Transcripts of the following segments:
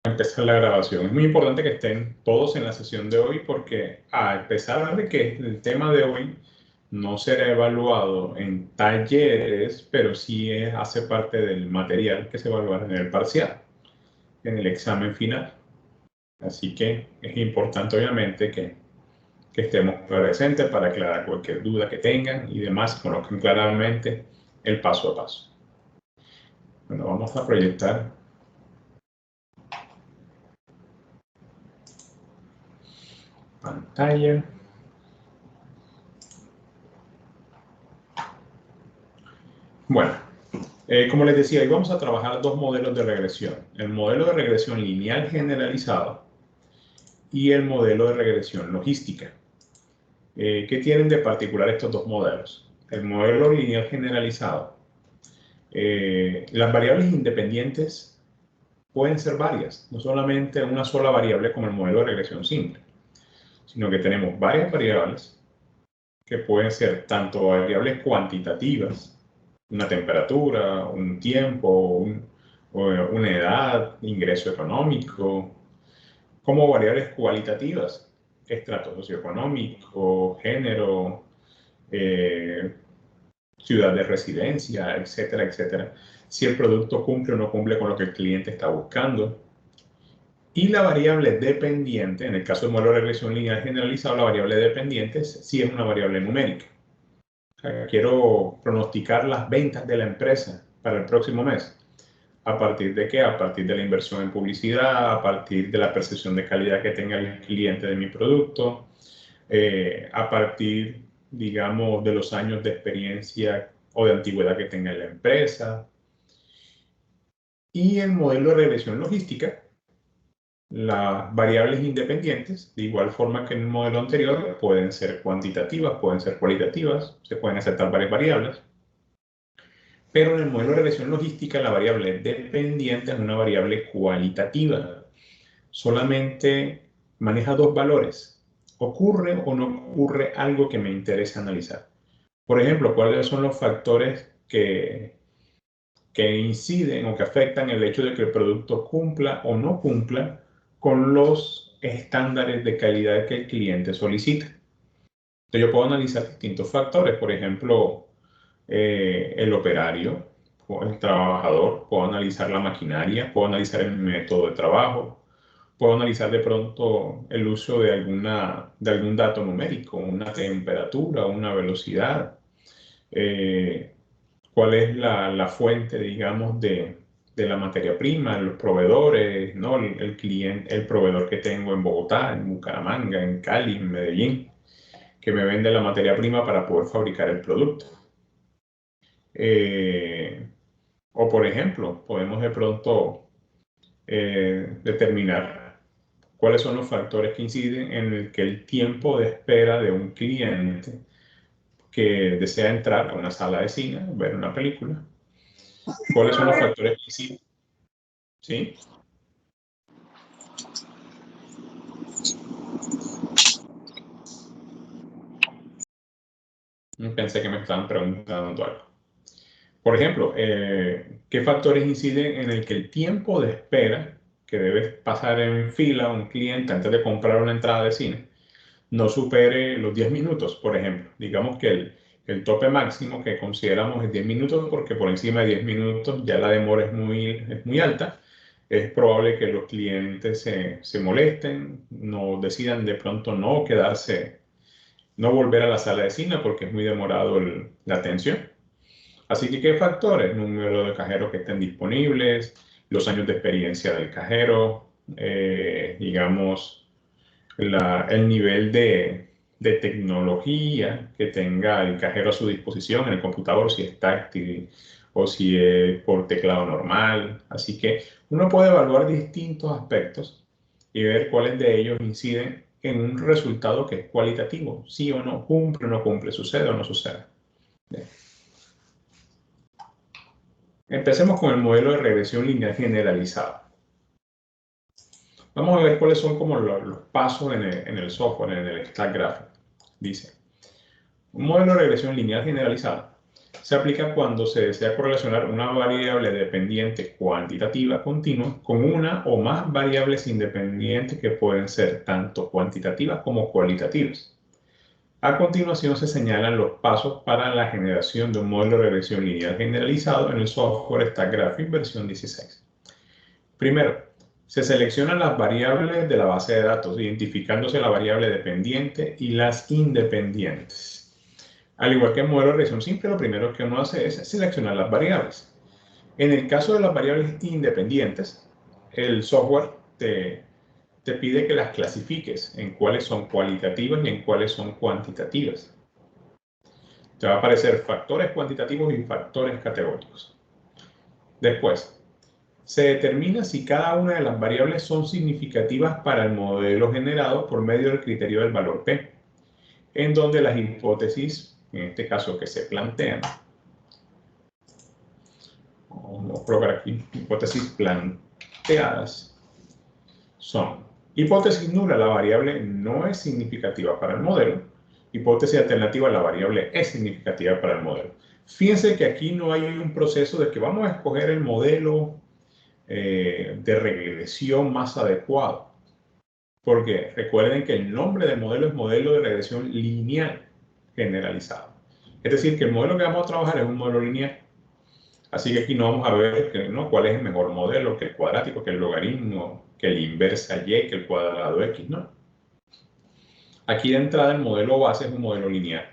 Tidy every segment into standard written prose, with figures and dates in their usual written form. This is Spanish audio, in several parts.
Empezar la grabación. Es muy importante que estén todos en la sesión de hoy porque a pesar de que el tema de hoy no será evaluado en talleres, pero sí hace parte del material que se evaluará en el parcial, en el examen final. Así que es importante obviamente que estemos presentes para aclarar cualquier duda que tengan y demás, conozcan claramente el paso a paso. Bueno, vamos a proyectar pantalla. Bueno, como les decía, hoy vamos a trabajar dos modelos de regresión. El modelo de regresión lineal generalizado y el modelo de regresión logística. ¿Qué tienen de particular estos dos modelos? El modelo lineal generalizado. Las variables independientes pueden ser varias, no solamente una sola variable como el modelo de regresión simple, sino que tenemos varias variables que pueden ser tanto variables cuantitativas, una temperatura, un tiempo, una edad, ingreso económico, como variables cualitativas, estrato socioeconómico, género, ciudad de residencia, etcétera, etcétera. Si el producto cumple o no cumple con lo que el cliente está buscando. Y la variable dependiente, en el caso del modelo de regresión lineal generalizado, la variable dependiente sí es una variable numérica. Quiero pronosticar las ventas de la empresa para el próximo mes. ¿A partir de qué? A partir de la inversión en publicidad, a partir de la percepción de calidad que tenga el cliente de mi producto, a partir, digamos, de los años de experiencia o de antigüedad que tenga la empresa. Y el modelo de regresión logística, las variables independientes, de igual forma que en el modelo anterior, pueden ser cuantitativas, pueden ser cualitativas, se pueden aceptar varias variables. Pero en el modelo de regresión logística, la variable dependiente es una variable cualitativa. Solamente maneja dos valores. ¿Ocurre o no ocurre algo que me interesa analizar? Por ejemplo, ¿cuáles son los factores que inciden o que afectan el hecho de que el producto cumpla o no cumpla con los estándares de calidad que el cliente solicita? Entonces yo puedo analizar distintos factores, por ejemplo, el operario, el trabajador, puedo analizar la maquinaria, puedo analizar el método de trabajo, puedo analizar de pronto el uso de algún dato numérico, una temperatura, una velocidad, cuál es la fuente, digamos, de la materia prima, los proveedores, ¿no? El cliente, el proveedor que tengo en Bogotá, en Bucaramanga, en Cali, en Medellín, que me vende la materia prima para poder fabricar el producto. O por ejemplo, podemos de pronto determinar cuáles son los factores que inciden en el que el tiempo de espera de un cliente que desea entrar a una sala de cine, ver una película, cuáles son los factores que inciden. ¿Sí? Pensé que me estaban preguntando algo. Por ejemplo, ¿qué factores inciden en el que el tiempo de espera que debe pasar en fila un cliente antes de comprar una entrada de cine no supere los 10 minutos, por ejemplo? Digamos que el tope máximo que consideramos es 10 minutos porque por encima de 10 minutos ya la demora es muy alta. Es probable que los clientes se molesten, no decidan de pronto no quedarse, no volver a la sala de cine porque es muy demorado la atención. Así que, ¿qué factores? Número de cajeros que estén disponibles, los años de experiencia del cajero, digamos, el nivel de tecnología que tenga el cajero a su disposición en el computador, si es táctil o si es por teclado normal. Así que uno puede evaluar distintos aspectos y ver cuáles de ellos inciden en un resultado que es cualitativo, sí o no, cumple o no cumple, sucede o no sucede. Bien. Empecemos con el modelo de regresión lineal generalizada. Vamos a ver cuáles son como los pasos en el software, en el stack gráfico. Dice, un modelo de regresión lineal generalizada Se aplica cuando se desea correlacionar una variable dependiente cuantitativa continua con una o más variables independientes que pueden ser tanto cuantitativas como cualitativas. A continuación se señalan los pasos para la generación de un modelo de regresión lineal generalizado en el software StackGraphics versión 16. Primero, se seleccionan las variables de la base de datos, identificándose la variable dependiente y las independientes. Al igual que en modelo de regresión simple, lo primero que uno hace es seleccionar las variables. En el caso de las variables independientes, el software te pide que las clasifiques en cuáles son cualitativas y en cuáles son cuantitativas. Te va a aparecer factores cuantitativos y factores categóricos. Después, se determina si cada una de las variables son significativas para el modelo generado por medio del criterio del valor P, en donde las hipótesis, en este caso que se plantean, vamos a colocar aquí, hipótesis planteadas, son hipótesis nula, la variable no es significativa para el modelo. Hipótesis alternativa, la variable es significativa para el modelo. Fíjense que aquí no hay un proceso de que vamos a escoger el modelo de regresión más adecuado. Porque recuerden que el nombre del modelo es modelo de regresión lineal generalizado. Es decir, que el modelo que vamos a trabajar es un modelo lineal. Así que aquí no vamos a ver cuál es el mejor modelo, que el cuadrático, que el logaritmo, que el inversa y, que el cuadrado x, ¿no? Aquí de entrada el modelo base es un modelo lineal.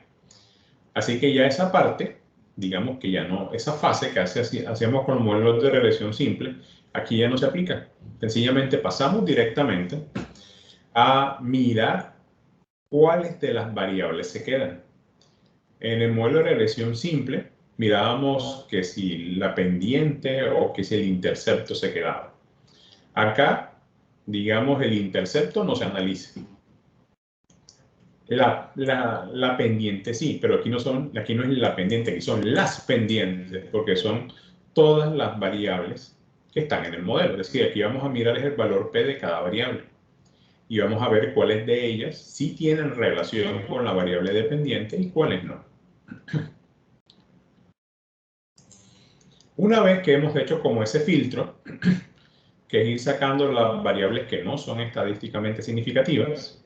Así que ya esa parte, digamos que ya no, esa fase que hacíamos con los modelos de regresión simple, aquí ya no se aplica. Sencillamente pasamos directamente a mirar cuáles de las variables se quedan. En el modelo de regresión simple, mirábamos que si la pendiente o que si el intercepto se quedaba. Acá, digamos, el intercepto no se analiza. La pendiente sí, pero aquí no es la pendiente, aquí son las pendientes, porque son todas las variables que están en el modelo. Es decir, aquí vamos a mirar el valor P de cada variable y vamos a ver cuáles de ellas sí tienen relación con la variable dependiente y cuáles no. Una vez que hemos hecho como ese filtro, que es ir sacando las variables que no son estadísticamente significativas,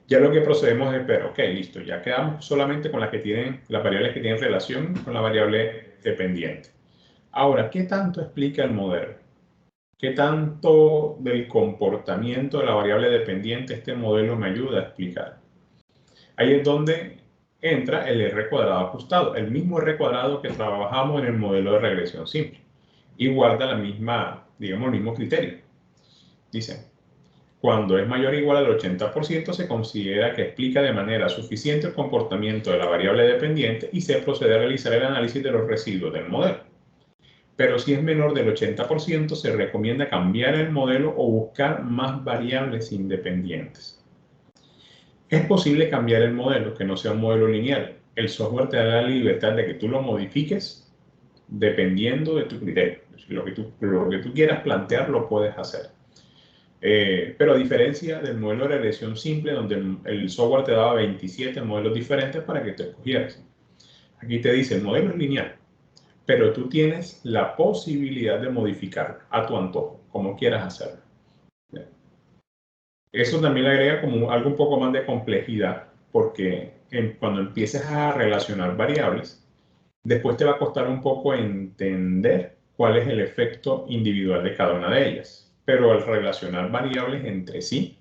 ya lo que procedemos es ver, ok, listo, ya quedamos solamente con las variables que tienen relación con la variable dependiente. Ahora, ¿qué tanto explica el modelo? ¿Qué tanto del comportamiento de la variable dependiente este modelo me ayuda a explicar? Ahí es donde entra el R cuadrado ajustado, el mismo R cuadrado que trabajamos en el modelo de regresión simple y guarda la misma, digamos, el mismo criterio. Dice, cuando es mayor o igual al 80%, se considera que explica de manera suficiente el comportamiento de la variable dependiente y se procede a realizar el análisis de los residuos del modelo. Pero si es menor del 80%, se recomienda cambiar el modelo o buscar más variables independientes. Es posible cambiar el modelo, que no sea un modelo lineal. El software te da la libertad de que tú lo modifiques dependiendo de tu criterio. Lo que tú quieras plantear lo puedes hacer. Pero a diferencia del modelo de regresión simple, donde el software te daba 27 modelos diferentes para que te escogieras. Aquí te dice, el modelo es lineal, pero tú tienes la posibilidad de modificarlo a tu antojo, como quieras hacerlo. Eso también le agrega como algo un poco más de complejidad, porque cuando empieces a relacionar variables, después te va a costar un poco entender cuál es el efecto individual de cada una de ellas. Pero al relacionar variables entre sí,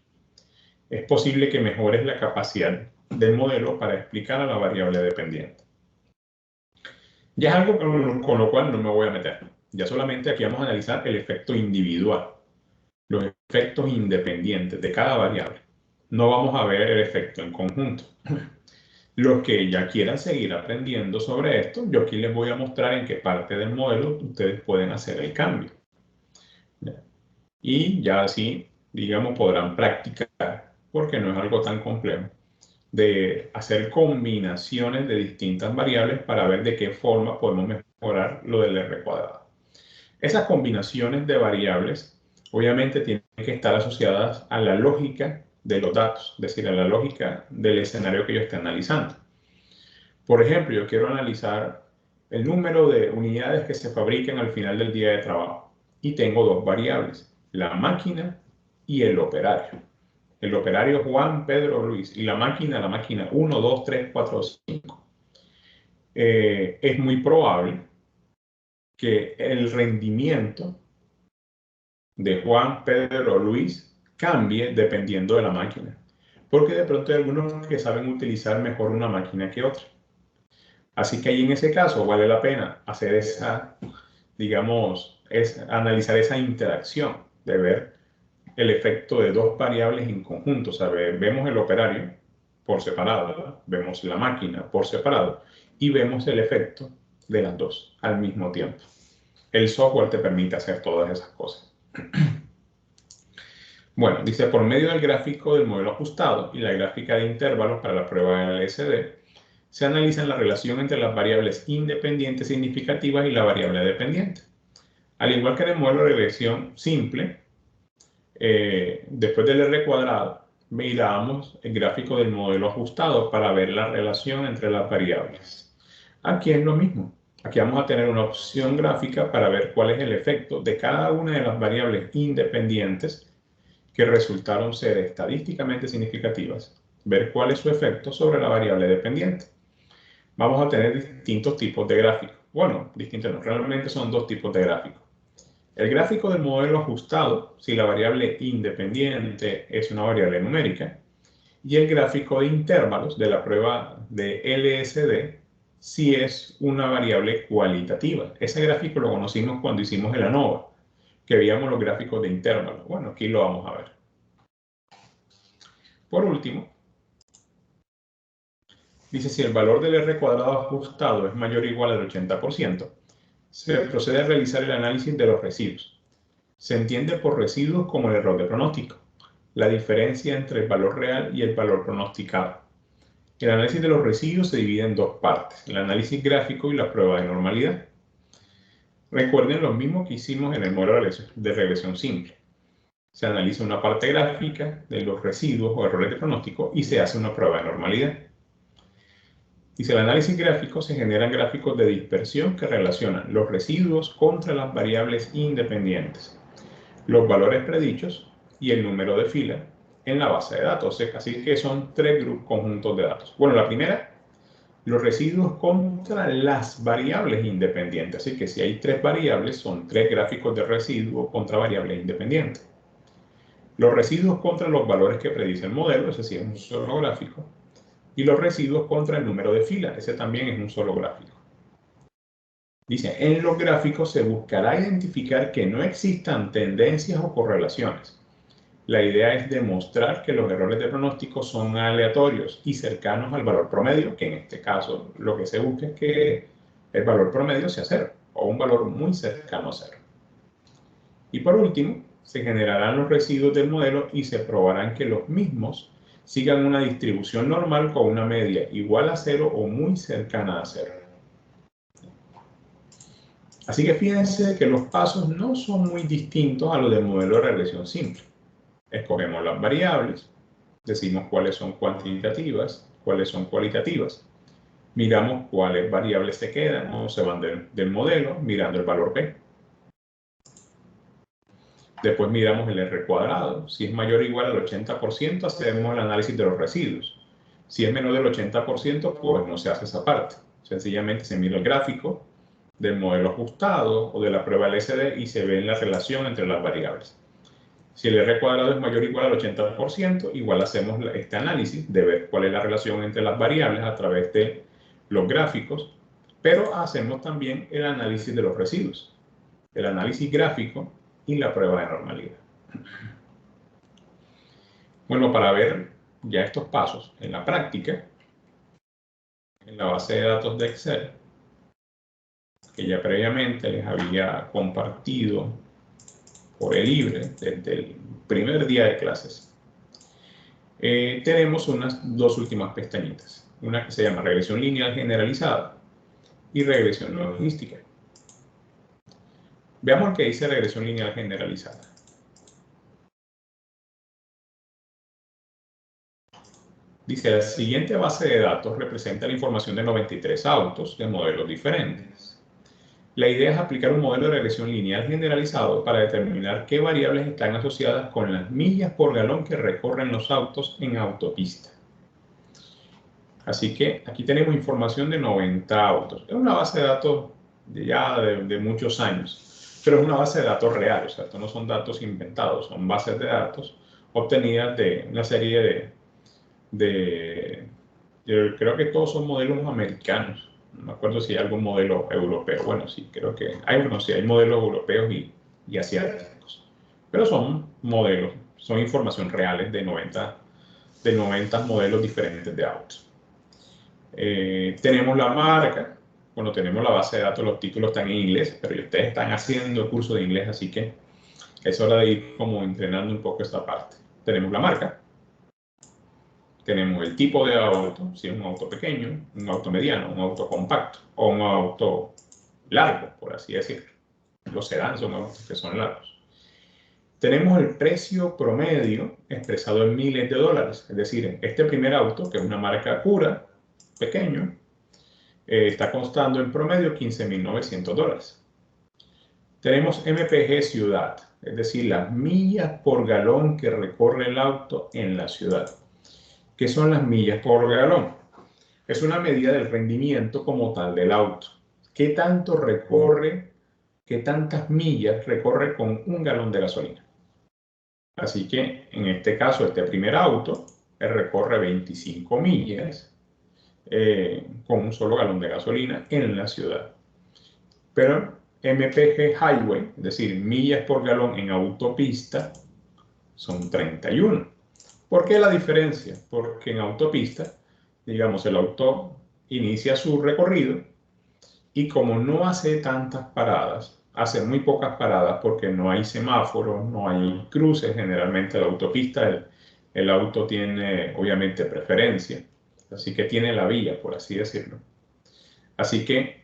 es posible que mejores la capacidad del modelo para explicar a la variable dependiente. Ya es algo con lo cual no me voy a meter. Ya solamente aquí vamos a analizar el efecto individual, los efectos independientes de cada variable. No vamos a ver el efecto en conjunto. Los que ya quieran seguir aprendiendo sobre esto, yo aquí les voy a mostrar en qué parte del modelo ustedes pueden hacer el cambio. Y ya así, digamos, podrán practicar, porque no es algo tan complejo, de hacer combinaciones de distintas variables para ver de qué forma podemos mejorar lo del R cuadrado. Esas combinaciones de variables obviamente tienen que estar asociadas a la lógica de los datos, es decir, a la lógica del escenario que yo esté analizando. Por ejemplo, yo quiero analizar el número de unidades que se fabrican al final del día de trabajo. Y tengo dos variables, la máquina y el operario. El operario Juan, Pedro, Luis. Y la máquina 1, 2, 3, 4, 5. Es muy probable que el rendimiento de Juan, Pedro o Luis cambie dependiendo de la máquina. Porque de pronto hay algunos que saben utilizar mejor una máquina que otra. Así que ahí en ese caso vale la pena hacer esa, digamos, analizar esa interacción de ver el efecto de dos variables en conjunto. O sea, vemos el operario por separado, vemos la máquina por separado y vemos el efecto de las dos al mismo tiempo. El software te permite hacer todas esas cosas. Bueno, dice, por medio del gráfico del modelo ajustado y la gráfica de intervalos para la prueba de LSD, se analiza la relación entre las variables independientes significativas y la variable dependiente. Al igual que en el modelo de regresión simple, después del R cuadrado, mirábamos el gráfico del modelo ajustado para ver la relación entre las variables. Aquí es lo mismo. Aquí vamos a tener una opción gráfica para ver cuál es el efecto de cada una de las variables independientes que resultaron ser estadísticamente significativas, ver cuál es su efecto sobre la variable dependiente. Vamos a tener distintos tipos de gráficos. Bueno, distintos no, realmente son dos tipos de gráficos. El gráfico del modelo ajustado, si la variable independiente es una variable numérica, y el gráfico de intervalos de la prueba de LSD, si es una variable cualitativa. Ese gráfico lo conocimos cuando hicimos el ANOVA, que veíamos los gráficos de intervalos. Bueno, aquí lo vamos a ver. Por último, dice si el valor del R cuadrado ajustado es mayor o igual al 80%, se procede a realizar el análisis de los residuos. Se entiende por residuos como el error de pronóstico, la diferencia entre el valor real y el valor pronosticado. El análisis de los residuos se divide en dos partes, el análisis gráfico y la prueba de normalidad. Recuerden lo mismo que hicimos en el modelo de regresión simple. Se analiza una parte gráfica de los residuos o errores de pronóstico y se hace una prueba de normalidad. Dice, el análisis gráfico se generan gráficos de dispersión que relacionan los residuos contra las variables independientes, los valores predichos y el número de fila en la base de datos. Así que son tres conjuntos de datos. Bueno, la primera, los residuos contra las variables independientes. Así que si hay tres variables, son tres gráficos de residuos contra variables independientes. Los residuos contra los valores que predice el modelo, ese sí es un solo gráfico. Y los residuos contra el número de fila, ese también es un solo gráfico. Dice, en los gráficos se buscará identificar que no existan tendencias o correlaciones. La idea es demostrar que los errores de pronóstico son aleatorios y cercanos al valor promedio, que en este caso lo que se busca es que el valor promedio sea cero, o un valor muy cercano a cero. Y por último, se generarán los residuos del modelo y se probarán que los mismos sigan una distribución normal con una media igual a cero o muy cercana a cero. Así que fíjense que los pasos no son muy distintos a los del modelo de regresión simple. Escogemos las variables, decimos cuáles son cuantitativas, cuáles son cualitativas, miramos cuáles variables se quedan o se van del modelo mirando el valor P. Después miramos el R cuadrado. Si es mayor o igual al 80%, hacemos el análisis de los residuos. Si es menor del 80%, pues no se hace esa parte. Sencillamente se mira el gráfico del modelo ajustado o de la prueba LSD y se ve la relación entre las variables. Si el R cuadrado es mayor o igual al 80%, igual hacemos este análisis de ver cuál es la relación entre las variables a través de los gráficos, pero hacemos también el análisis de los residuos, el análisis gráfico y la prueba de normalidad. Bueno, para ver ya estos pasos en la práctica, en la base de datos de Excel, que ya previamente les había compartido por el libre desde el primer día de clases, tenemos unas dos últimas pestañitas. Una que se llama regresión lineal generalizada y regresión logística. Veamos qué dice regresión lineal generalizada. Dice, la siguiente base de datos representa la información de 93 autos de modelos diferentes. La idea es aplicar un modelo de regresión lineal generalizado para determinar qué variables están asociadas con las millas por galón que recorren los autos en autopista. Así que aquí tenemos información de 90 autos. Es una base de datos de muchos años, pero es una base de datos real. O sea, estos no son datos inventados, son bases de datos obtenidas de una serie yo creo que todos son modelos americanos. No me acuerdo si hay algún modelo europeo. Bueno, sí, creo que hay, bueno, sí, hay modelos europeos y asiáticos. Pero son modelos, son información reales de 90 modelos diferentes de autos. Tenemos la marca. Bueno, tenemos la base de datos, los títulos están en inglés, pero ustedes están haciendo el curso de inglés, así que es hora de ir como entrenando un poco esta parte. Tenemos la marca. Tenemos el tipo de auto, si es un auto pequeño, un auto mediano, un auto compacto o un auto largo, por así decirlo. Los sedans son autos que son largos. Tenemos el precio promedio expresado en miles de dólares. Es decir, este primer auto, que es una marca pura, pequeño, está costando en promedio $15.900. Tenemos MPG ciudad, es decir, las millas por galón que recorre el auto en la ciudad. ¿Qué son las millas por galón? Es una medida del rendimiento como tal del auto. ¿Qué tanto recorre, qué tantas millas recorre con un galón de gasolina? Así que en este caso, este primer auto recorre 25 millas con un solo galón de gasolina en la ciudad. Pero MPG Highway, es decir, millas por galón en autopista, son 31. ¿Por qué la diferencia? Porque en autopista, digamos, el auto inicia su recorrido y como no hace tantas paradas, hace muy pocas paradas porque no hay semáforos, no hay cruces, generalmente la autopista, el auto tiene obviamente preferencia, así que tiene la vía, por así decirlo. Así que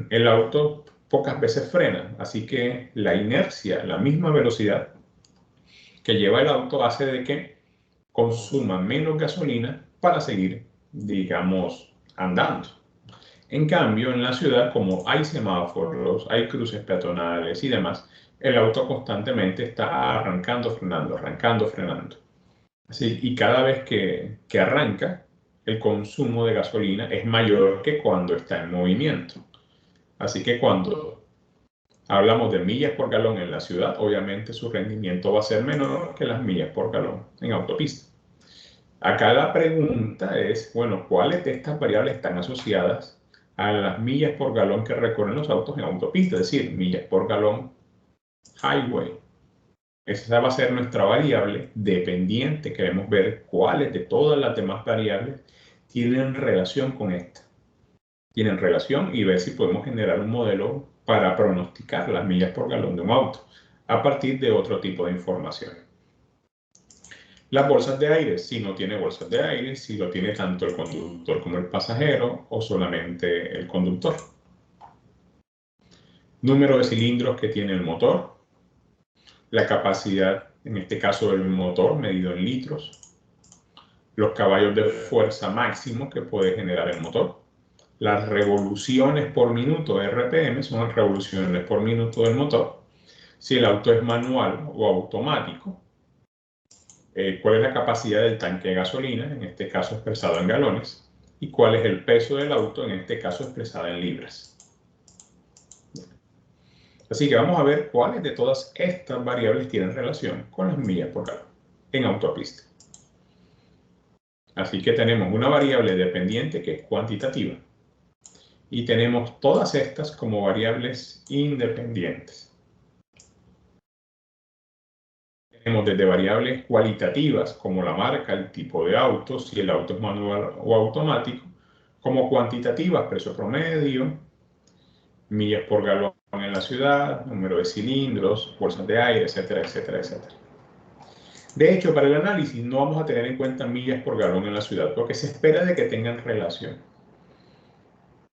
el auto pocas veces frena, así que la inercia, la misma velocidad que lleva el auto hace de que consuma menos gasolina para seguir, digamos, andando. En cambio, en la ciudad, como hay semáforos, hay cruces peatonales y demás, el auto constantemente está arrancando, frenando, arrancando, frenando. Así, y cada vez que arranca, el consumo de gasolina es mayor que cuando está en movimiento. Así que cuando hablamos de millas por galón en la ciudad, obviamente su rendimiento va a ser menor que las millas por galón en autopista. Acá la pregunta es, bueno, ¿cuáles de estas variables están asociadas a las millas por galón que recorren los autos en autopista? Es decir, millas por galón highway. Esa va a ser nuestra variable dependiente. Queremos ver cuáles de todas las demás variables tienen relación con esta. Tienen relación y ver si podemos generar un modelo para pronosticar las millas por galón de un auto a partir de otro tipo de información. Las bolsas de aire, si no tiene bolsas de aire, si lo tiene tanto el conductor como el pasajero o solamente el conductor. Número de cilindros que tiene el motor. La capacidad, en este caso del motor, medido en litros. Los caballos de fuerza máximo que puede generar el motor. Las revoluciones por minuto, RPM, son las revoluciones por minuto del motor. Si el auto es manual o automático. Cuál es la capacidad del tanque de gasolina, en este caso expresado en galones, y cuál es el peso del auto, en este caso expresado en libras. Así que vamos a ver cuáles de todas estas variables tienen relación con las millas por galón en autopista. Así que tenemos una variable dependiente que es cuantitativa y tenemos todas estas como variables independientes. Tenemos desde variables cualitativas como la marca, el tipo de auto, si el auto es manual o automático, como cuantitativas, precio promedio, millas por galón en la ciudad, número de cilindros, bolsas de aire, etcétera, etcétera, etcétera. De hecho, para el análisis no vamos a tener en cuenta millas por galón en la ciudad porque se espera de que tengan relación.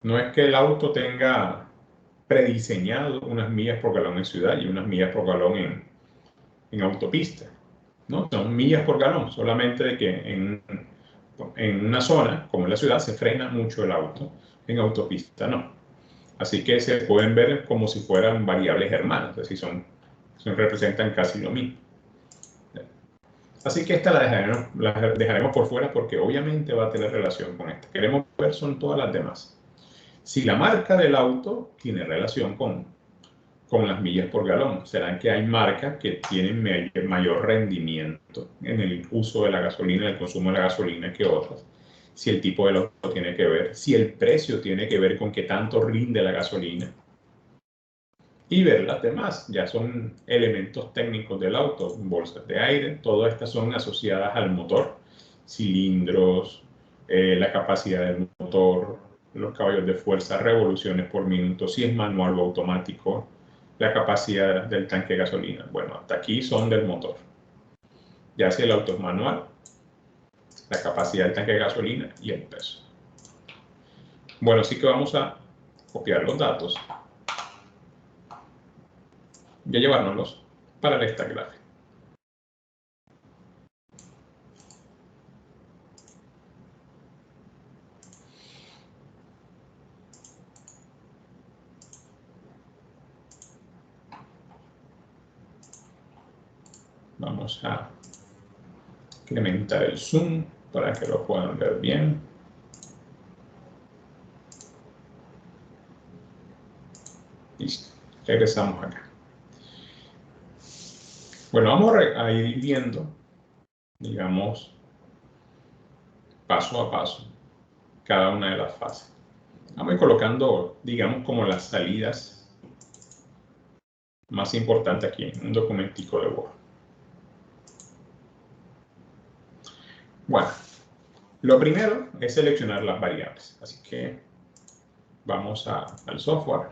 No es que el auto tenga prediseñado unas millas por galón en ciudad y unas millas por galón en autopista. ¿No? Son millas por galón, solamente de que en En una zona, como en la ciudad, se frena mucho el auto, en autopista no. Así que se pueden ver como si fueran variables hermanas, es decir, representan casi lo mismo. Así que esta la dejaremos por fuera porque obviamente va a tener relación con esta. Queremos ver son todas las demás. Si la marca del auto tiene relación con las millas por galón, será que hay marcas que tienen mayor rendimiento en el uso de la gasolina, en el consumo de la gasolina que otras. Si el tipo del auto tiene que ver, si el precio tiene que ver con qué tanto rinde la gasolina. Y ver las demás, ya son elementos técnicos del auto, bolsas de aire, todas estas son asociadas al motor, cilindros, la capacidad del motor, los caballos de fuerza, revoluciones por minuto, si es manual o automático, la capacidad del tanque de gasolina. Bueno, hasta aquí son del motor. Ya si el auto es manual, la capacidad del tanque de gasolina y el peso. Bueno, así que vamos a copiar los datos y a llevárnoslos para el stack gráfico. Vamos a incrementar el zoom para que lo puedan ver bien. Listo, regresamos acá. Bueno, vamos a ir viendo, digamos, paso a paso, cada una de las fases. Vamos a ir colocando, digamos, como las salidas más importantes aquí en un documentico de Word. Bueno, lo primero es seleccionar las variables. Así que vamos al software.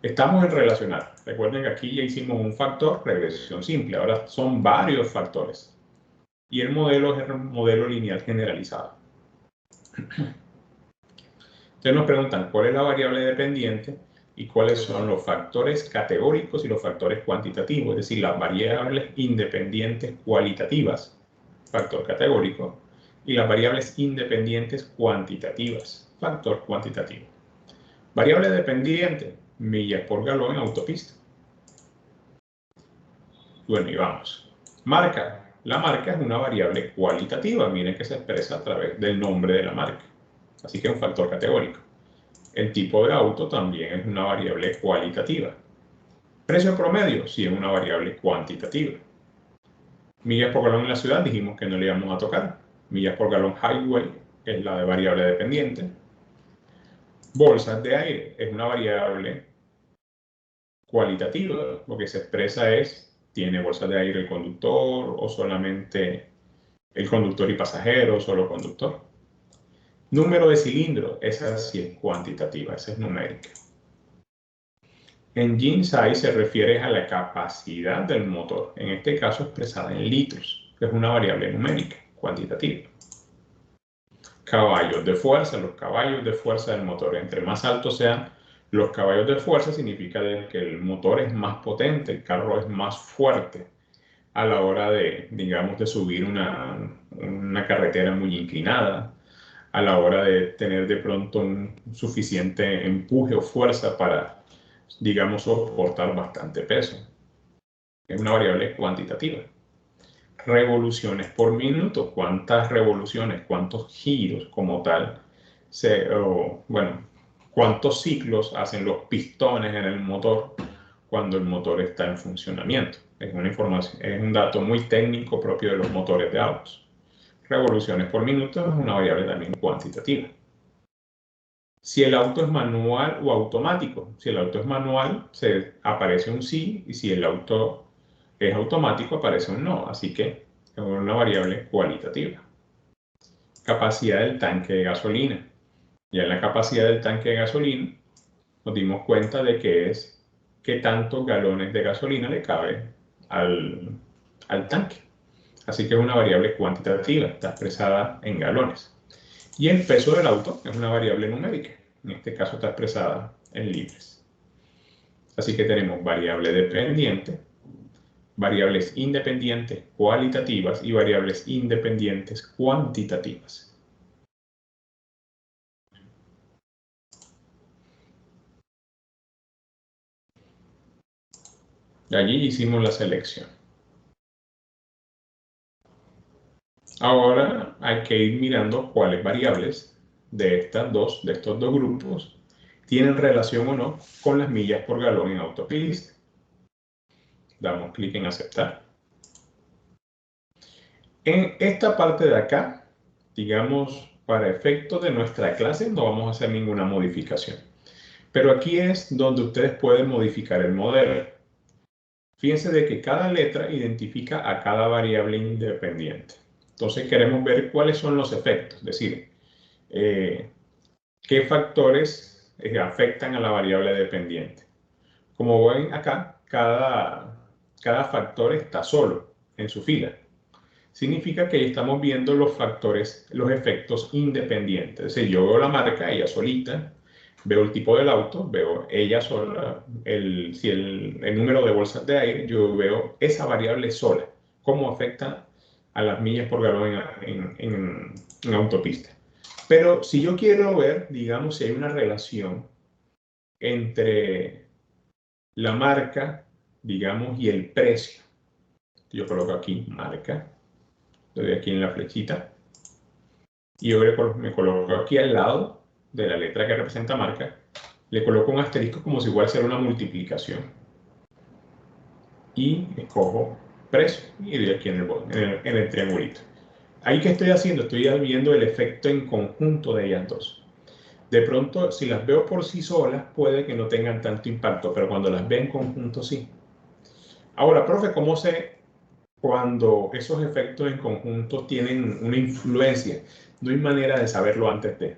Estamos en relacionar. Recuerden que aquí ya hicimos un factor, regresión simple. Ahora son varios factores. Y el modelo es el modelo lineal generalizado. Entonces nos preguntan cuál es la variable dependiente y cuáles son los factores categóricos y los factores cuantitativos, es decir, las variables independientes cualitativas, factor categórico, y las variables independientes cuantitativas, factor cuantitativo. Variable dependiente, millas por galón en autopista. Bueno, y vamos. Marca. La marca es una variable cualitativa, miren que se expresa a través del nombre de la marca. Así que es un factor categórico. El tipo de auto también es una variable cualitativa. Precio promedio, sí es una variable cuantitativa. Millas por galón en la ciudad, dijimos que no le íbamos a tocar. Millas por galón highway es la de variable dependiente. Bolsas de aire es una variable cualitativa. Lo que se expresa es, ¿tiene bolsas de aire el conductor o solamente el conductor y pasajero, solo conductor? Número de cilindros, esa sí es cuantitativa, esa es numérica. Engine size se refiere a la capacidad del motor, en este caso expresada en litros, que es una variable numérica, cuantitativa. Caballos de fuerza, los caballos de fuerza del motor, entre más altos sean los caballos de fuerza, significa que el motor es más potente, el carro es más fuerte a la hora de, digamos, de subir una carretera muy inclinada, a la hora de tener de pronto un suficiente empuje o fuerza para, digamos, soportar bastante peso. Es una variable cuantitativa. Revoluciones por minuto, cuántas revoluciones, cuántos giros como tal, bueno, cuántos ciclos hacen los pistones en el motor cuando el motor está en funcionamiento. Es una información, es un dato muy técnico propio de los motores de autos. Revoluciones por minuto es una variable también cuantitativa. Si el auto es manual o automático. Si el auto es manual, aparece un sí, y si el auto es automático, aparece un no. Así que es una variable cualitativa. Capacidad del tanque de gasolina. Ya en la capacidad del tanque de gasolina nos dimos cuenta de que es qué tantos galones de gasolina le cabe al tanque. Así que es una variable cuantitativa, está expresada en galones. Y el peso del auto es una variable numérica. En este caso está expresada en libras. Así que tenemos variable dependiente, variables independientes cualitativas y variables independientes cuantitativas. Y allí hicimos la selección. Ahora hay que ir mirando cuáles variables de estos dos grupos tienen relación o no con las millas por galón en autopista. Damos clic en aceptar. En esta parte de acá, digamos, para efectos de nuestra clase no vamos a hacer ninguna modificación. Pero aquí es donde ustedes pueden modificar el modelo. Fíjense de que cada letra identifica a cada variable independiente. Entonces queremos ver cuáles son los efectos, es decir, qué factores afectan a la variable dependiente. Como ven acá, cada factor está solo en su fila. Significa que ahí estamos viendo los factores, los efectos independientes. Es decir, yo veo la marca, ella solita, veo el tipo del auto, veo ella sola, el número de bolsas de aire, yo veo esa variable sola, cómo afecta a las millas por galón en autopista. Pero si yo quiero ver, digamos, si hay una relación entre la marca, digamos, y el precio. Yo coloco aquí marca, le doy aquí en la flechita, y yo me coloco aquí al lado de la letra que representa marca, le coloco un asterisco como si fuera a hacer una multiplicación. Y escojo precio y doy aquí en el triangulito. ¿Ahí qué estoy haciendo? Estoy viendo el efecto en conjunto de ellas dos. De pronto, si las veo por sí solas, puede que no tengan tanto impacto, pero cuando las veo en conjunto, sí. Ahora, profe, ¿cómo sé cuando esos efectos en conjunto tienen una influencia? No hay manera de saberlo antes de.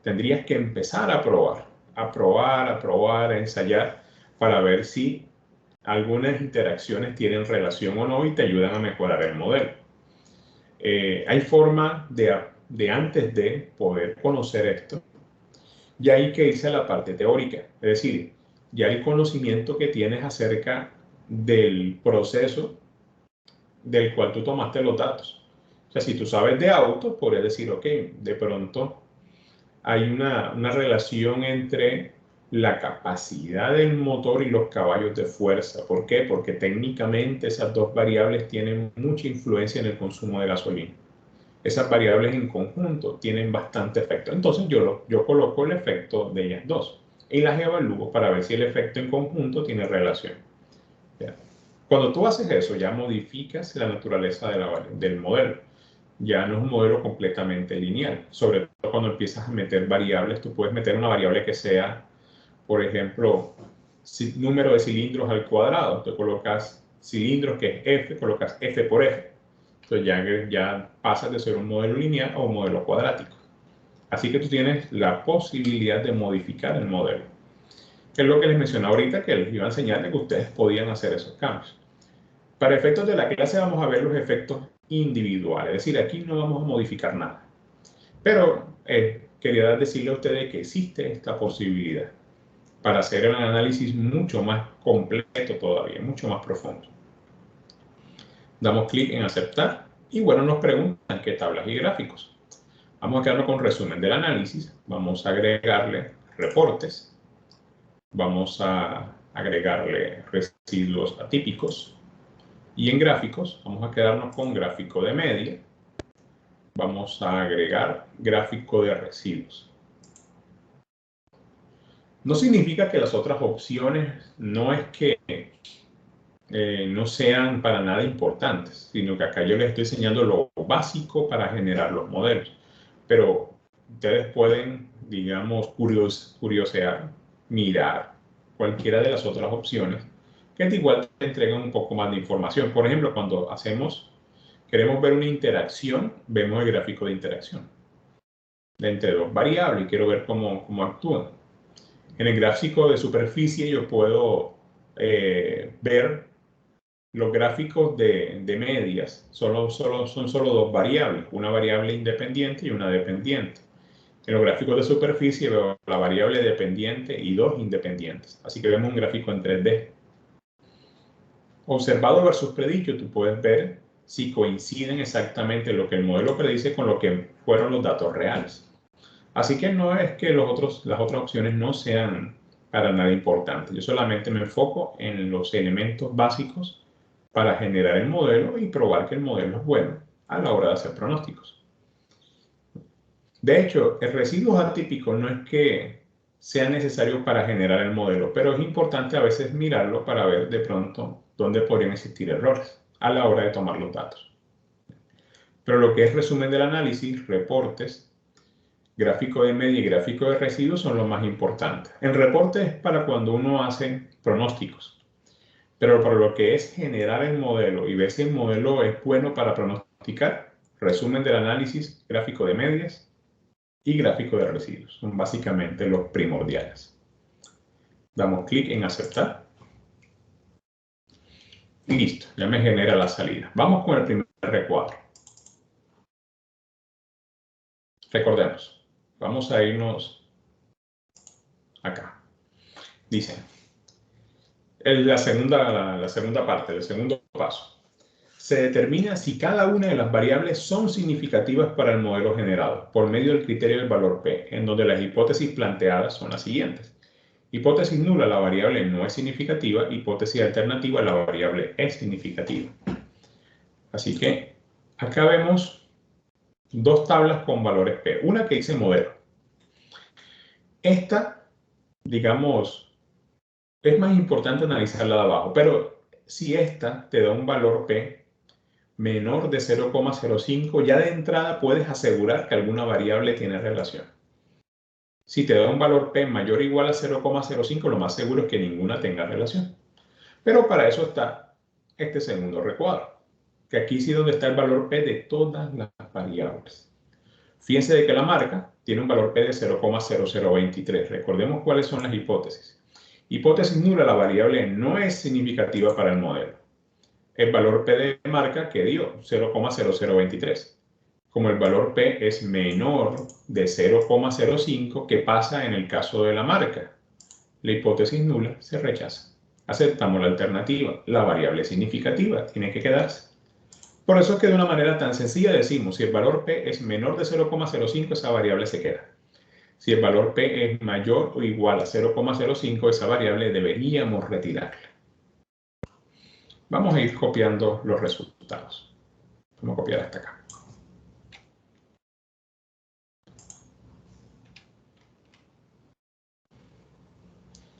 Tendrías que empezar a probar, a ensayar para ver si algunas interacciones tienen relación o no y te ayudan a mejorar el modelo. Hay forma de antes de poder conocer esto, ya hay que irse a la parte teórica, es decir, ya el conocimiento que tienes acerca del proceso del cual tú tomaste los datos. O sea, si tú sabes de autos, podrías decir, ok, de pronto hay una relación entre la capacidad del motor y los caballos de fuerza. ¿Por qué? Porque técnicamente esas dos variables tienen mucha influencia en el consumo de gasolina. Esas variables en conjunto tienen bastante efecto. Entonces yo coloco el efecto de ellas dos y las evalúo para ver si el efecto en conjunto tiene relación. ¿Ya? Cuando tú haces eso, ya modificas la naturaleza del modelo. Ya no es un modelo completamente lineal. Sobre todo cuando empiezas a meter variables, tú puedes meter una variable que sea, por ejemplo, número de cilindros al cuadrado. Tú colocas cilindros, que es F, colocas F por F. Entonces ya pasas de ser un modelo lineal a un modelo cuadrático. Así que tú tienes la posibilidad de modificar el modelo. Que es lo que les mencioné ahorita, que les iba a enseñar de que ustedes podían hacer esos cambios. Para efectos de la clase vamos a ver los efectos individuales, es decir, aquí no vamos a modificar nada. Pero quería decirle a ustedes que existe esta posibilidad para hacer un análisis mucho más completo todavía, mucho más profundo. Damos clic en aceptar y bueno, nos preguntan qué tablas y gráficos. Vamos a quedarnos con resumen del análisis, vamos a agregarle reportes, vamos a agregarle residuos atípicos y en gráficos vamos a quedarnos con gráfico de media, vamos a agregar gráfico de residuos. No significa que las otras opciones no es que no sean para nada importantes, sino que acá yo les estoy enseñando lo básico para generar los modelos. Pero ustedes pueden, digamos, curiosear, mirar cualquiera de las otras opciones que igual te entregan un poco más de información. Por ejemplo, cuando queremos ver una interacción, vemos el gráfico de interacción entre dos variables y quiero ver cómo actúan. En el gráfico de superficie yo puedo ver los gráficos de medias. Son solo dos variables, una variable independiente y una dependiente. En los gráficos de superficie veo la variable dependiente y dos independientes. Así que vemos un gráfico en 3D. Observado versus predicho, tú puedes ver si coinciden exactamente lo que el modelo predice con lo que fueron los datos reales. Así que no es que las otras opciones no sean para nada importante. Yo solamente me enfoco en los elementos básicos para generar el modelo y probar que el modelo es bueno a la hora de hacer pronósticos. De hecho, el residuo atípico no es que sea necesario para generar el modelo, pero es importante a veces mirarlo para ver de pronto dónde podrían existir errores a la hora de tomar los datos. Pero lo que es resumen del análisis, reportes, gráfico de media y gráfico de residuos son los más importantes. El reporte es para cuando uno hace pronósticos, pero para lo que es generar el modelo y ver si el modelo es bueno para pronosticar, resumen del análisis, gráfico de medias y gráfico de residuos. Son básicamente los primordiales. Damos clic en aceptar. Y listo, ya me genera la salida. Vamos con el primer recuadro. Recordemos, vamos a irnos acá. Dice, la segunda parte, el segundo paso. Se determina si cada una de las variables son significativas para el modelo generado por medio del criterio del valor P, en donde las hipótesis planteadas son las siguientes. Hipótesis nula, la variable no es significativa. Hipótesis alternativa, la variable es significativa. Así que acá vemos dos tablas con valores P. Una que dice modelo. Esta, digamos, es más importante analizarla de abajo, pero si esta te da un valor P menor de 0,05, ya de entrada puedes asegurar que alguna variable tiene relación. Si te da un valor P mayor o igual a 0,05, lo más seguro es que ninguna tenga relación. Pero para eso está este segundo recuadro, que aquí sí es donde está el valor P de todas las variables. Fíjense de que la marca tiene un valor P de 0,0023. Recordemos cuáles son las hipótesis. Hipótesis nula, la variable no es significativa para el modelo. El valor P de marca que dio 0,0023. Como el valor P es menor de 0,05, ¿qué pasa en el caso de la marca? La hipótesis nula se rechaza. Aceptamos la alternativa. La variable significativa tiene que quedarse. Por eso es que de una manera tan sencilla decimos, si el valor P es menor de 0,05, esa variable se queda. Si el valor P es mayor o igual a 0,05, esa variable deberíamos retirarla. Vamos a ir copiando los resultados. Vamos a copiar hasta acá.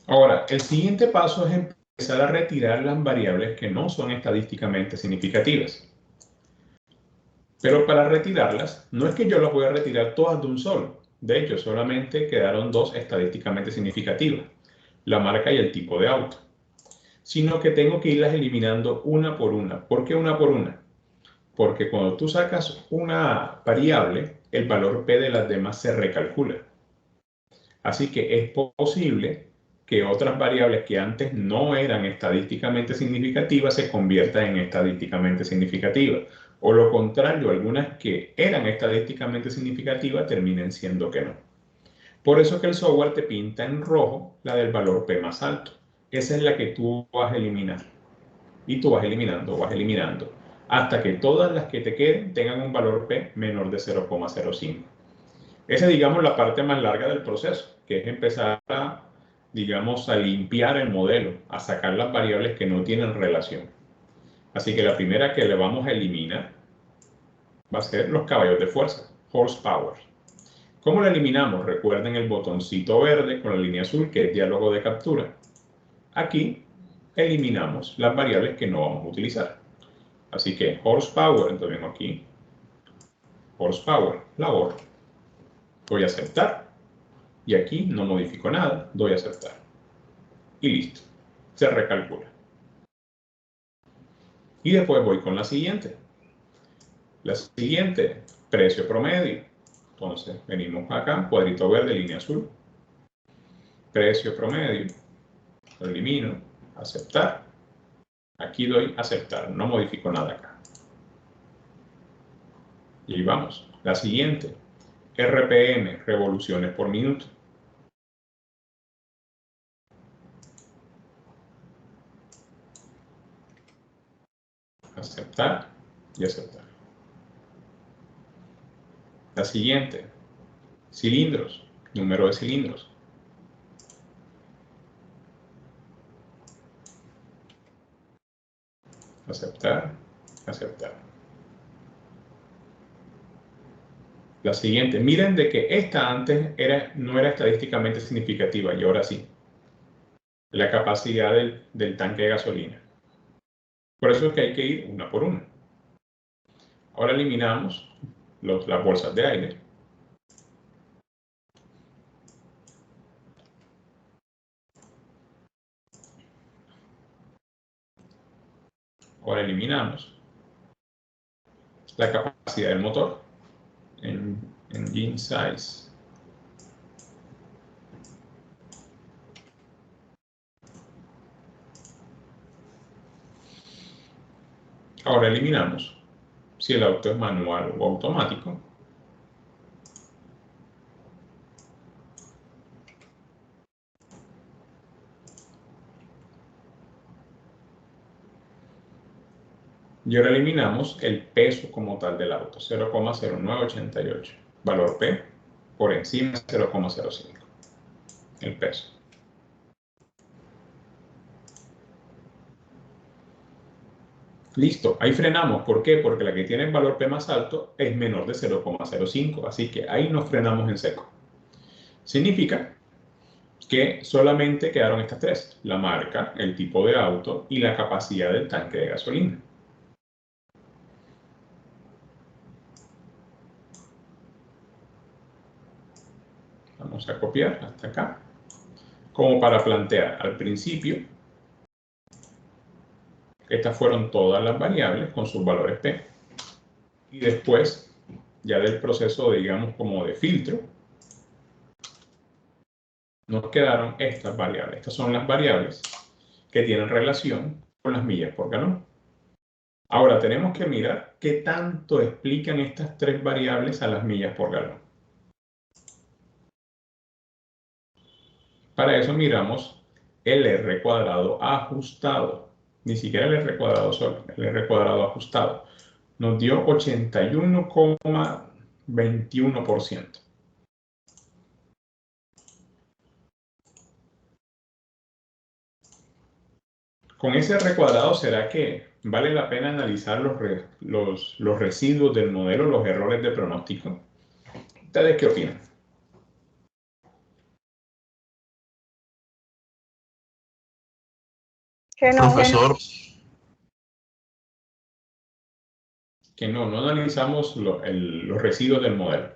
Ahora, el siguiente paso es empezar a retirar las variables que no son estadísticamente significativas. Pero para retirarlas, no es que yo las voy a retirar todas de un solo. De hecho, solamente quedaron dos estadísticamente significativas, la marca y el tipo de auto. Sino que tengo que irlas eliminando una por una. ¿Por qué una por una? Porque cuando tú sacas una variable, el valor P de las demás se recalcula. Así que es posible que otras variables que antes no eran estadísticamente significativas se conviertan en estadísticamente significativas. O lo contrario, algunas que eran estadísticamente significativas terminen siendo que no. Por eso que el software te pinta en rojo la del valor P más alto. Esa es la que tú vas a eliminar. Y tú vas eliminando, hasta que todas las que te queden tengan un valor P menor de 0,05. Esa es, digamos, la parte más larga del proceso, que es empezar a, digamos, a limpiar el modelo, a sacar las variables que no tienen relación. Así que la primera que le vamos a eliminar va a ser los caballos de fuerza, horsepower. ¿Cómo la eliminamos? Recuerden el botoncito verde con la línea azul, que es diálogo de captura. Aquí eliminamos las variables que no vamos a utilizar. Así que horsepower, entonces vengo aquí, horsepower, la borro. Voy a aceptar. Y aquí no modifico nada, doy a aceptar. Y listo, se recalcula. Y después voy con la siguiente. La siguiente, precio promedio. Entonces venimos acá, cuadrito verde, línea azul. Precio promedio, lo elimino, aceptar. Aquí doy aceptar, no modifico nada acá. Y vamos, la siguiente, RPM, revoluciones por minuto. Aceptar y aceptar. La siguiente, cilindros, número de cilindros. aceptar, aceptar. La siguiente, miren de que esta antes no era estadísticamente significativa y ahora sí. La capacidad del tanque de gasolina. Por eso es que hay que ir una por una. Ahora eliminamos las bolsas de aire. Ahora eliminamos la capacidad del motor en engine size. Ahora eliminamos si el auto es manual o automático. Y ahora eliminamos el peso como tal del auto, 0,0988. Valor P por encima de 0,05. El peso. Listo, ahí frenamos. ¿Por qué? Porque la que tiene el valor P más alto es menor de 0,05. Así que ahí nos frenamos en seco. Significa que solamente quedaron estas tres: la marca, el tipo de auto y la capacidad del tanque de gasolina. Vamos a copiar hasta acá, como para plantear al principio. Estas fueron todas las variables con sus valores P. Y después, ya del proceso, digamos, como de filtro, nos quedaron estas variables. Estas son las variables que tienen relación con las millas por galón. Ahora tenemos que mirar qué tanto explican estas tres variables a las millas por galón. Para eso miramos el R cuadrado ajustado. Ni siquiera el R cuadrado solo, el R cuadrado ajustado. Nos dio 81,21%. Con ese R cuadrado, ¿será que vale la pena analizar los residuos del modelo, los errores de pronóstico? ¿Ustedes qué opinan? Que no. Profesor, Que no analizamos los residuos del modelo.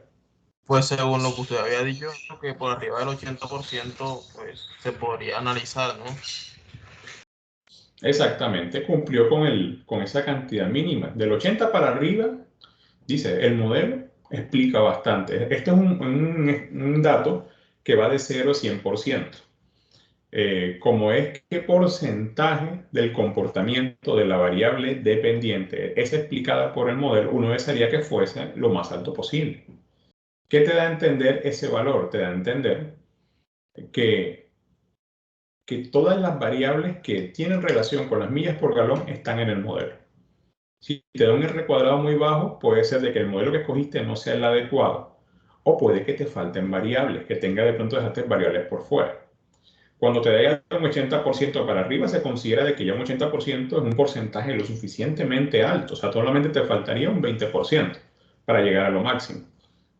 pues según lo que usted había dicho, que por arriba del 80%, pues se podría analizar, ¿no? Exactamente, cumplió con esa cantidad mínima. Del 80 para arriba, dice, el modelo explica bastante. Este es un dato que va de 0 a 100%. Como es qué porcentaje del comportamiento de la variable dependiente es explicada por el modelo, uno desearía que fuese lo más alto posible. ¿Qué te da a entender ese valor? Te da a entender que todas las variables que tienen relación con las millas por galón están en el modelo. Si te da un R cuadrado muy bajo, puede ser de que el modelo que escogiste no sea el adecuado, o puede que te falten variables, que tenga de pronto dejaste variables por fuera. Cuando te da un 80% para arriba, se considera de que ya un 80% es un porcentaje lo suficientemente alto. O sea, solamente te faltaría un 20% para llegar a lo máximo.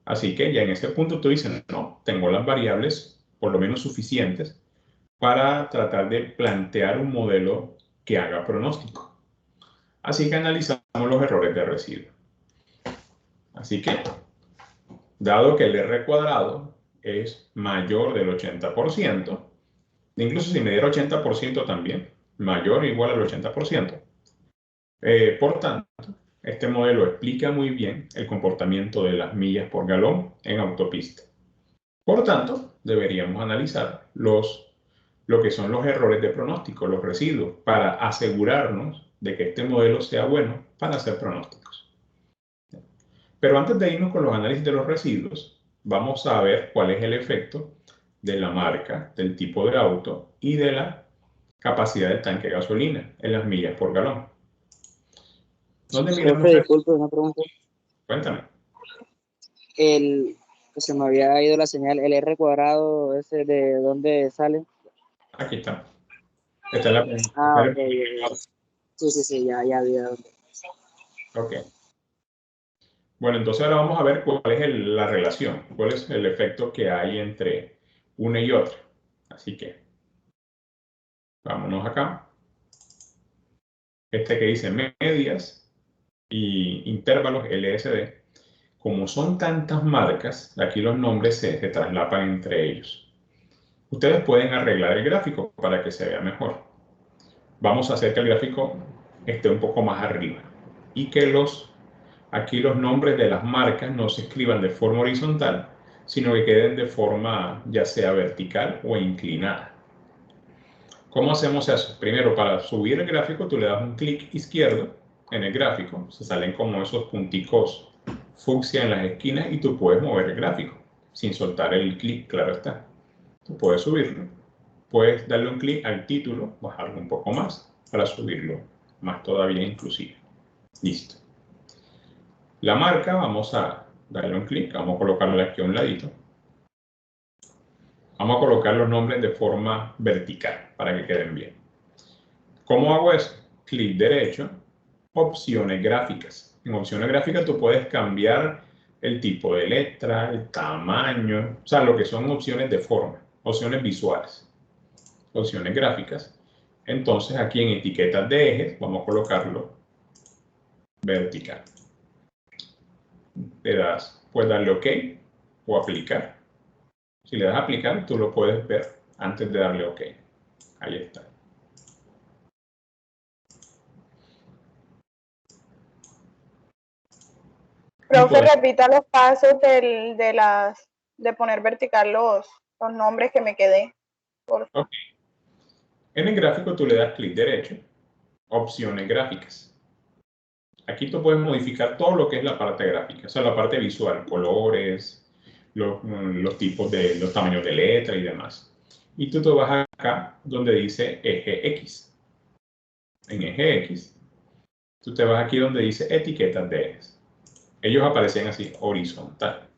Así que ya en ese punto tú dices, no, tengo las variables por lo menos suficientes para tratar de plantear un modelo que haga pronóstico. Así que analizamos los errores de residuo. Así que, dado que el R cuadrado es mayor del 80%, incluso si me diera 80% también, mayor o igual al 80%. Por tanto, este modelo explica muy bien el comportamiento de las millas por galón en autopista. Por tanto, deberíamos analizar lo que son los errores de pronóstico, los residuos, para asegurarnos de que este modelo sea bueno para hacer pronósticos. Pero antes de irnos con los análisis de los residuos, vamos a ver cuál es el efecto de la marca, del tipo de auto y de la capacidad del tanque de gasolina en las millas por galón. ¿Dónde miramos? Profe, disculpe, una pregunta. Cuéntame. Que se me había ido la señal, el R cuadrado, ese de dónde sale. Aquí está. Esta es la Ah, ok. Sí, ya había. Ok. Bueno, entonces ahora vamos a ver cuál es la relación, cuál es el efecto que hay entre una y otra. Así que, vámonos acá. Este que dice medias y intervalos LSD. Como son tantas marcas, aquí los nombres se traslapan entre ellos. Ustedes pueden arreglar el gráfico para que se vea mejor. Vamos a hacer que el gráfico esté un poco más arriba y que aquí los nombres de las marcas no se escriban de forma horizontal, sino que queden de forma ya sea vertical o inclinada. ¿Cómo hacemos eso? Primero, para subir el gráfico, tú le das un clic izquierdo en el gráfico, se salen como esos punticos fucsia en las esquinas y tú puedes mover el gráfico sin soltar el clic, claro está. Tú puedes subirlo, puedes darle un clic al título, bajarlo un poco más para subirlo más todavía inclusive. Listo. La marca, vamos a darle un clic, vamos a colocarla aquí a un ladito. Vamos a colocar los nombres de forma vertical para que queden bien. ¿Cómo hago eso? Clic derecho, opciones gráficas. En opciones gráficas tú puedes cambiar el tipo de letra, el tamaño, o sea, lo que son opciones de forma, opciones visuales, opciones gráficas. Entonces aquí en etiquetas de ejes vamos a colocarlo vertical. Puedes darle OK o aplicar. Si le das a aplicar, tú lo puedes ver antes de darle OK. Ahí está. Profe, repita los pasos de poner vertical los nombres que me quedé. Okay. En el gráfico tú le das clic derecho, opciones gráficas. Aquí tú puedes modificar todo lo que es la parte gráfica, o sea, la parte visual, colores, los tipos de los tamaños de letra y demás. Y tú te vas acá donde dice eje X. En eje X, tú te vas aquí donde dice etiquetas de ejes. Ellos aparecen así, horizontal.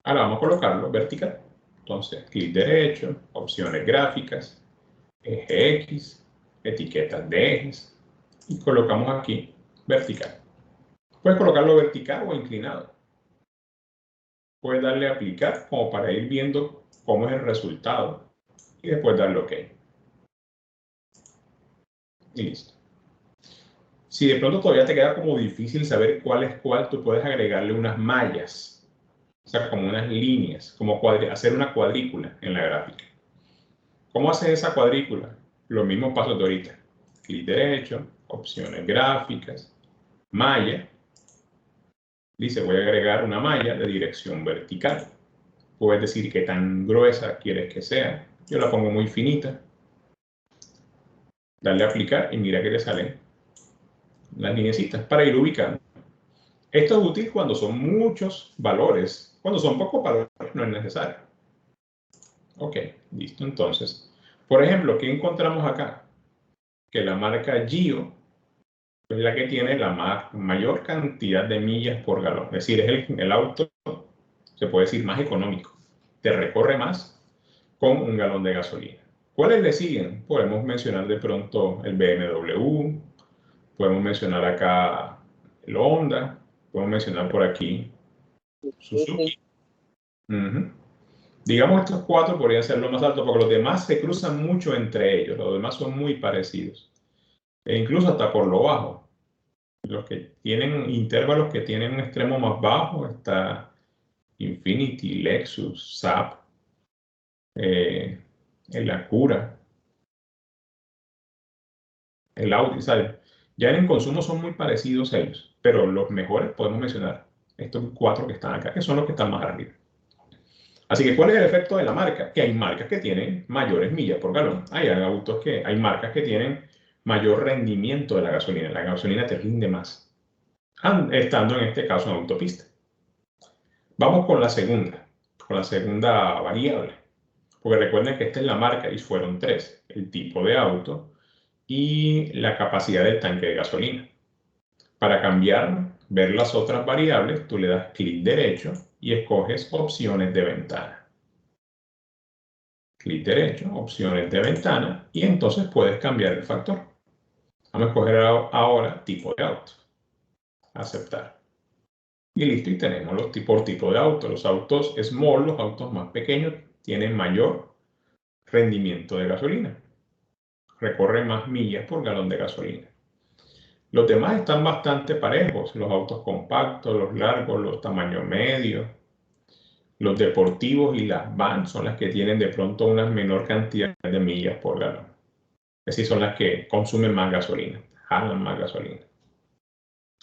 Ahora vamos a colocarlo vertical. Entonces, clic derecho, opciones gráficas, eje X, etiquetas de ejes, y colocamos aquí vertical. Puedes colocarlo vertical o inclinado. Puedes darle a aplicar como para ir viendo cómo es el resultado y después darle OK. Y listo. Si de pronto todavía te queda como difícil saber cuál es cuál, tú puedes agregarle unas mallas, o sea, como unas líneas, como hacer una cuadrícula en la gráfica. ¿Cómo haces esa cuadrícula? Los mismos pasos de ahorita. Clic derecho, opciones gráficas, malla. Dice, voy a agregar una malla de dirección vertical. Puedes decir qué tan gruesa quieres que sea. Yo la pongo muy finita. Darle a aplicar y mira que te salen las lineecitas para ir ubicando. Esto es útil cuando son muchos valores. Cuando son pocos valores no es necesario. Ok, listo. Entonces, por ejemplo, ¿qué encontramos acá? Que la marca Gio es la que tiene la mayor cantidad de millas por galón. Es decir, es el auto, se puede decir, más económico. Te recorre más con un galón de gasolina. ¿Cuáles le siguen? Podemos mencionar de pronto el BMW, podemos mencionar acá el Honda, podemos mencionar por aquí Suzuki. Digamos estos cuatro podrían ser los más altos porque los demás se cruzan mucho entre ellos, los demás son muy parecidos. E incluso hasta por lo bajo. Los que tienen intervalos que tienen un extremo más bajo está Infiniti, Lexus, Saab, el Acura, el Audi, ¿sabes? Ya en consumo son muy parecidos a ellos, pero los mejores podemos mencionar estos cuatro que están acá, que son los que están más arriba. Así que, ¿cuál es el efecto de la marca? Que hay marcas que tienen mayores millas por galón. Hay marcas que tienen mayor rendimiento de la gasolina. La gasolina te rinde más, estando en este caso en autopista. Vamos con la segunda variable. Porque recuerden que esta es la marca y fueron tres: el tipo de auto y la capacidad del tanque de gasolina. Para cambiar, ver las otras variables, tú le das clic derecho y escoges opciones de ventana. Clic derecho, opciones de ventana, y entonces puedes cambiar el factor. Vamos a escoger ahora tipo de auto. Aceptar. Y listo, y tenemos los por tipo de auto. Los autos small, los autos más pequeños, tienen mayor rendimiento de gasolina. Recorren más millas por galón de gasolina. Los demás están bastante parejos. Los autos compactos, los largos, los tamaños medios. Los deportivos y las vans son las que tienen de pronto una menor cantidad de millas por galón. Es decir, son las que consumen más gasolina, jalan más gasolina.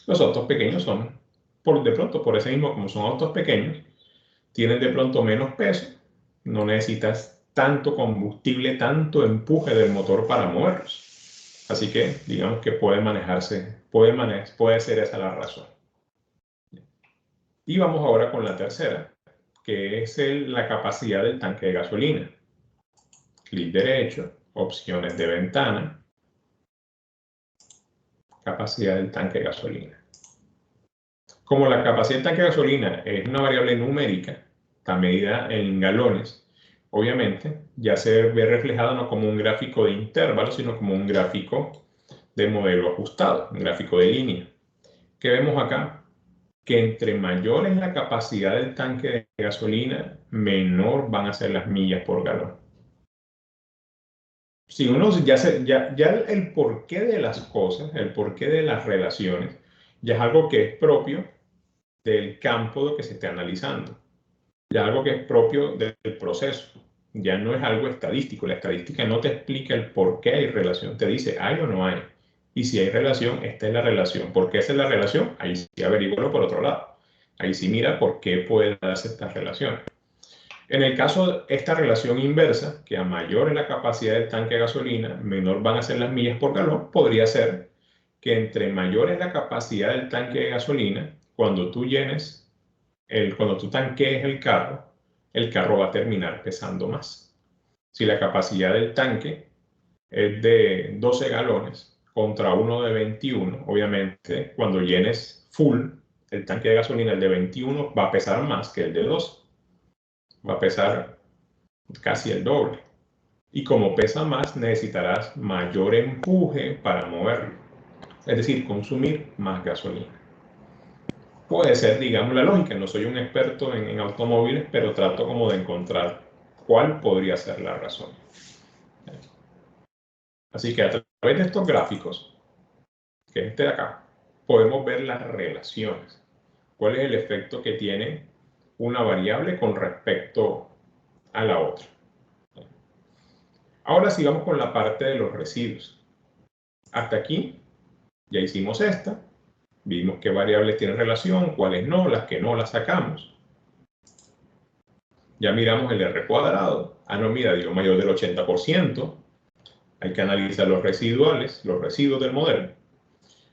Los autos pequeños son, de pronto, por ese mismo, como son autos pequeños, tienen de pronto menos peso, no necesitas tanto combustible, tanto empuje del motor para moverlos. Así que, digamos que puede manejarse, puede ser esa la razón. Y vamos ahora con la tercera, que es la capacidad del tanque de gasolina. Clic derecho, opciones de ventana, capacidad del tanque de gasolina. Como la capacidad del tanque de gasolina es una variable numérica, está medida en galones, obviamente ya se ve reflejado no como un gráfico de intervalo, sino como un gráfico de modelo ajustado, un gráfico de línea. ¿Qué vemos acá? Que entre mayor es la capacidad del tanque de gasolina, menor van a ser las millas por galón. Si uno ya el porqué de las cosas, el porqué de las relaciones, ya es algo que es propio del campo de que se esté analizando, ya es algo que es propio del proceso, ya no es algo estadístico. La estadística no te explica el por qué hay relación, te dice hay o no hay. Y si hay relación, esta es la relación. ¿Por qué esa es la relación? Ahí sí averígualo por otro lado. Ahí sí mira por qué puede darse esta relación. En el caso de esta relación inversa, que a mayor es la capacidad del tanque de gasolina, menor van a ser las millas por galón, podría ser que entre mayor es la capacidad del tanque de gasolina, cuando tú tanquees el carro va a terminar pesando más. Si la capacidad del tanque es de 12 galones contra uno de 21, obviamente cuando llenes full, el tanque de gasolina, el de 21, va a pesar más que el de 12. Va a pesar casi el doble. Y como pesa más, necesitarás mayor empuje para moverlo. Es decir, consumir más gasolina. Puede ser, digamos, la lógica. No soy un experto en automóviles, pero trato como de encontrar cuál podría ser la razón. Así que a través de estos gráficos, que es este de acá, podemos ver las relaciones. ¿Cuál es el efecto que tiene una variable con respecto a la otra? Ahora sigamos con la parte de los residuos. Hasta aquí ya hicimos esta. Vimos qué variables tienen relación, cuáles no, las que no las sacamos. Ya miramos el R cuadrado. Ah, no, mira, dio mayor del 80%. Hay que analizar los residuales, los residuos del modelo.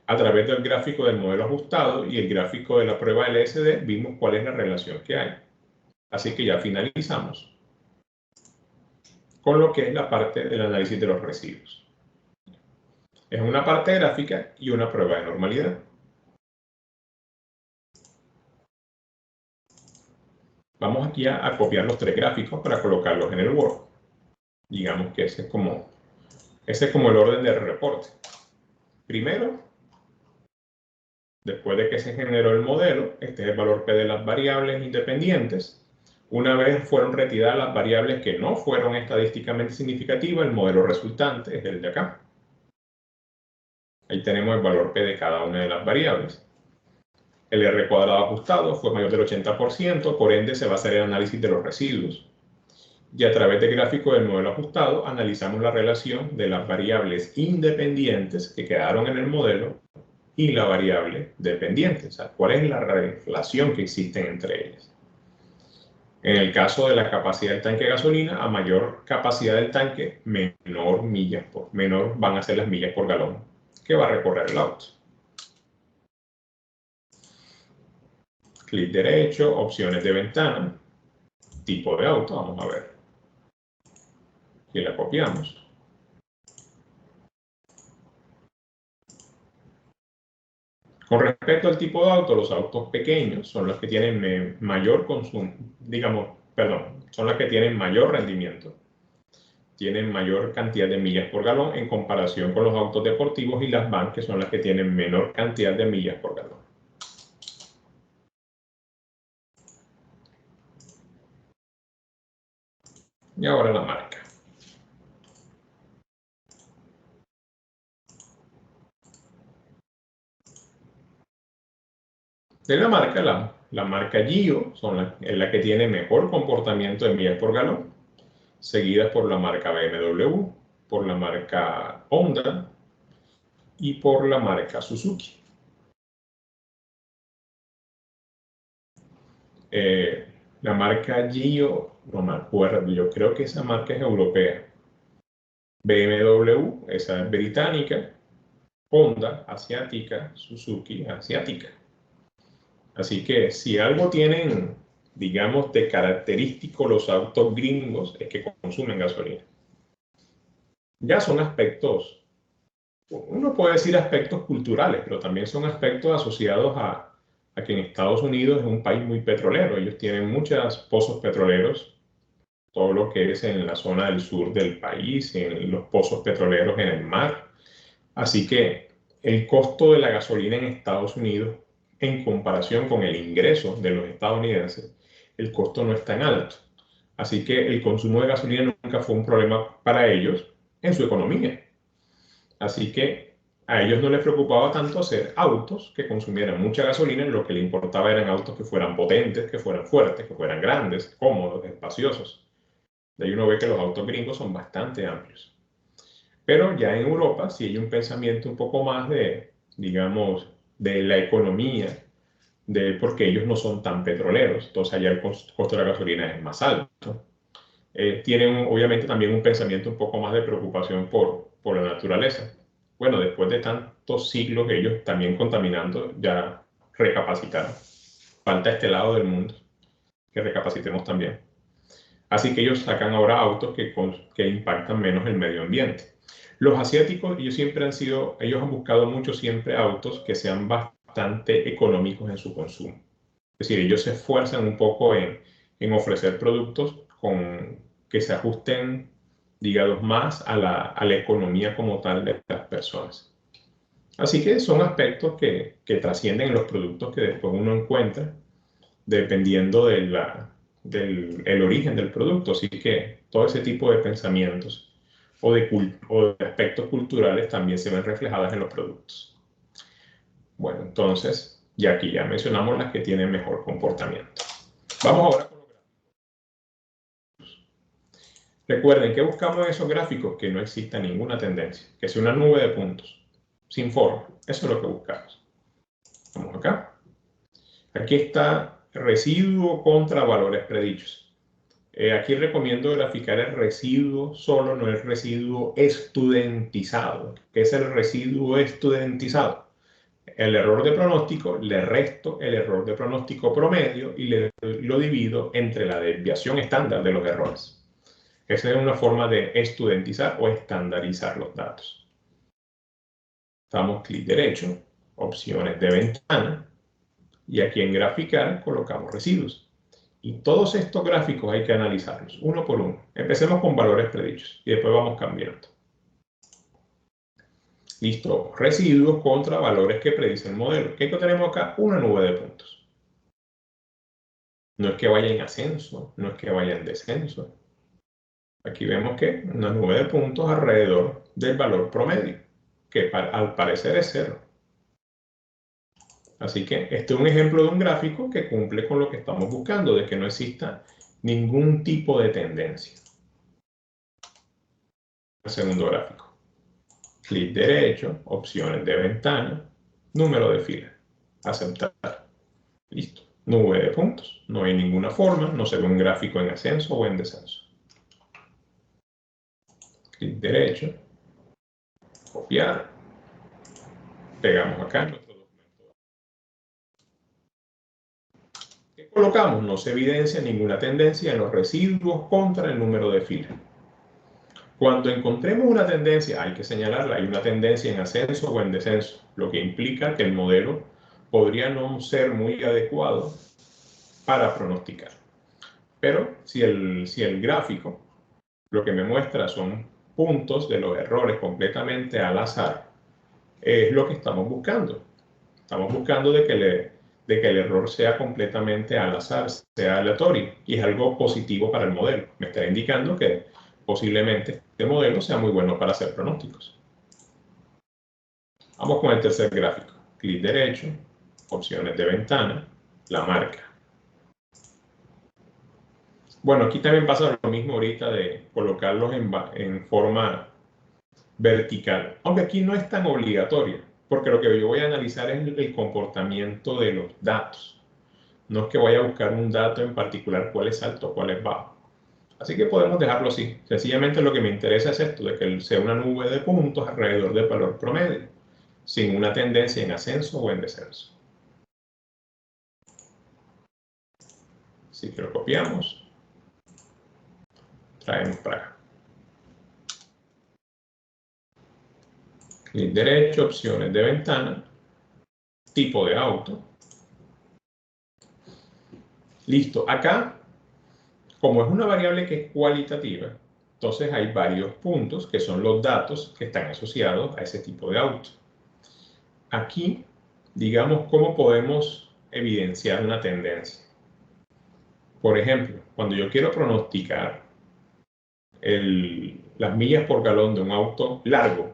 A través del gráfico del modelo ajustado y el gráfico de la prueba LSD, vimos cuál es la relación que hay. Así que ya finalizamos con lo que es la parte del análisis de los residuos. Es una parte gráfica y una prueba de normalidad. Vamos aquí a copiar los tres gráficos para colocarlos en el Word. Digamos que ese es como el orden del reporte. Primero, después de que se generó el modelo, este es el valor P de las variables independientes. Una vez fueron retiradas las variables que no fueron estadísticamente significativas, el modelo resultante es el de acá. Ahí tenemos el valor P de cada una de las variables. El R cuadrado ajustado fue mayor del 80%, por ende se va a hacer el análisis de los residuos. Y a través del gráfico del modelo ajustado analizamos la relación de las variables independientes que quedaron en el modelo y la variable dependiente. O sea, cuál es la relación que existe entre ellas. En el caso de la capacidad del tanque de gasolina, a mayor capacidad del tanque, menor van a ser las millas por galón que va a recorrer el auto. Clic derecho, opciones de ventana, tipo de auto, vamos a ver. Aquí la copiamos. Con respecto al tipo de auto, los autos pequeños son los que tienen mayor consumo, son los que tienen mayor rendimiento. tienen mayor cantidad de millas por galón en comparación con los autos deportivos y las vans, que son las que tienen menor cantidad de millas por galón. Y ahora la marca. De la marca, la marca Gio es la que tiene mejor comportamiento de millas por galón, seguida por la marca BMW, por la marca Honda y por la marca Suzuki. La marca Gio, no me acuerdo, yo creo que esa marca es europea. BMW, esa es británica, Honda, asiática, Suzuki, asiática. Así que si algo tienen, digamos, de característico los autos gringos es que consumen gasolina. Ya son aspectos, uno puede decir aspectos culturales, pero también son aspectos asociados a que en Estados Unidos es un país muy petrolero. Ellos tienen muchos pozos petroleros, todo lo que es en la zona del sur del país, en los pozos petroleros en el mar. Así que el costo de la gasolina en Estados Unidos, en comparación con el ingreso de los estadounidenses, el costo no es tan alto. Así que el consumo de gasolina nunca fue un problema para ellos en su economía. Así que a ellos no les preocupaba tanto hacer autos que consumieran mucha gasolina, lo que les importaba eran autos que fueran potentes, que fueran fuertes, que fueran grandes, cómodos, espaciosos. De ahí uno ve que los autos gringos son bastante amplios. Pero ya en Europa sí hay un pensamiento un poco más de, digamos, de la economía, porque ellos no son tan petroleros, entonces allá el costo de la gasolina es más alto. Tienen obviamente también un pensamiento un poco más de preocupación por la naturaleza. Bueno, después de tantos siglos ellos también contaminando, ya recapacitaron. Falta este lado del mundo que recapacitemos también. Así que ellos sacan ahora autos que impactan menos el medio ambiente. Los asiáticos, ellos han buscado mucho siempre autos que sean bastante económicos en su consumo. Es decir, ellos se esfuerzan un poco en ofrecer productos que se ajusten, digamos, más a la economía como tal de las personas. Así que son aspectos que trascienden en los productos que después uno encuentra dependiendo del origen del producto. Así que todo ese tipo de pensamientos o de aspectos culturales también se ven reflejadas en los productos. Bueno, entonces, ya aquí ya mencionamos las que tienen mejor comportamiento. Vamos ahora con los gráficos. Recuerden que buscamos en esos gráficos que no exista ninguna tendencia, que sea una nube de puntos, sin forma. Eso es lo que buscamos. Vamos acá. Aquí está residuo contra valores predichos. Aquí recomiendo graficar el residuo solo, no el residuo estudentizado. ¿Qué es el residuo estudentizado? El error de pronóstico, le resto el error de pronóstico promedio y lo divido entre la desviación estándar de los errores. Esa es una forma de estudentizar o estandarizar los datos. Damos clic derecho, opciones de ventana, y aquí en graficar colocamos residuos. Y todos estos gráficos hay que analizarlos uno por uno. Empecemos con valores predichos y después vamos cambiando. Listo, residuos contra valores que predice el modelo. ¿Qué tenemos acá? Una nube de puntos. No es que vaya en ascenso, no es que vaya en descenso. Aquí vemos que una nube de puntos alrededor del valor promedio, que al parecer es 0. Así que este es un ejemplo de un gráfico que cumple con lo que estamos buscando, de que no exista ningún tipo de tendencia. El segundo gráfico. Clic derecho, opciones de ventana, número de fila, aceptar. Listo. Nube de puntos. No hay ninguna forma, no se ve un gráfico en ascenso o en descenso. Clic derecho, copiar, pegamos acá en nuestro documento. ¿Qué colocamos? No se evidencia ninguna tendencia en los residuos contra el número de fila. Cuando encontremos una tendencia, hay que señalarla, hay una tendencia en ascenso o en descenso, lo que implica que el modelo podría no ser muy adecuado para pronosticar. Pero si el gráfico lo que me muestra son puntos de los errores completamente al azar, es lo que estamos buscando. Estamos buscando de que el error sea completamente al azar, sea aleatorio, y es algo positivo para el modelo. Me está indicando que posiblemente este modelo sea muy bueno para hacer pronósticos. Vamos con el tercer gráfico. Clic derecho, opciones de ventana, la marca. Bueno, aquí también pasa lo mismo ahorita de colocarlos en forma vertical, aunque aquí no es tan obligatorio, porque lo que yo voy a analizar es el comportamiento de los datos. No es que vaya a buscar un dato en particular, cuál es alto, cuál es bajo. Así que podemos dejarlo así. Sencillamente lo que me interesa es esto, de que sea una nube de puntos alrededor del valor promedio, sin una tendencia en ascenso o en descenso. Así que lo copiamos, traemos para acá. Clic derecho, opciones de ventana, tipo de auto. Listo. Acá, como es una variable que es cualitativa, entonces hay varios puntos que son los datos que están asociados a ese tipo de auto. Aquí, digamos, cómo podemos evidenciar una tendencia. Por ejemplo, cuando yo quiero pronosticar las millas por galón de un auto largo,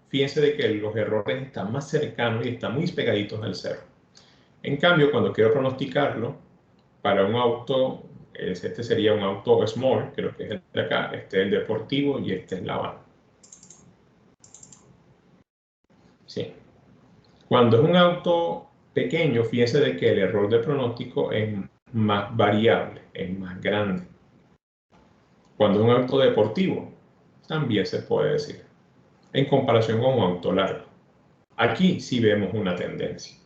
fíjense de que los errores están más cercanos y están muy pegaditos al cero. En cambio, cuando quiero pronosticarlo para un auto, este sería un auto small, creo que es el de acá, este es el deportivo y este es la van. Sí. Cuando es un auto pequeño, fíjense de que el error de pronóstico es más variable, es más grande. Cuando es un auto deportivo, también se puede decir, en comparación con un auto largo. Aquí sí vemos una tendencia,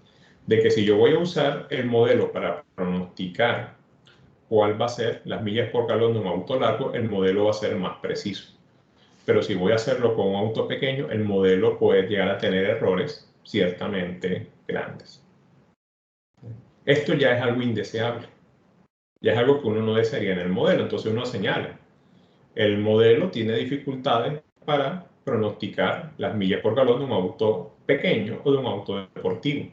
de que si yo voy a usar el modelo para pronosticar cuál va a ser las millas por galón de un auto largo, el modelo va a ser más preciso. Pero si voy a hacerlo con un auto pequeño, el modelo puede llegar a tener errores ciertamente grandes. Esto ya es algo indeseable. Ya es algo que uno no desearía en el modelo. Entonces uno señala, el modelo tiene dificultades para pronosticar las millas por galón de un auto pequeño o de un auto deportivo,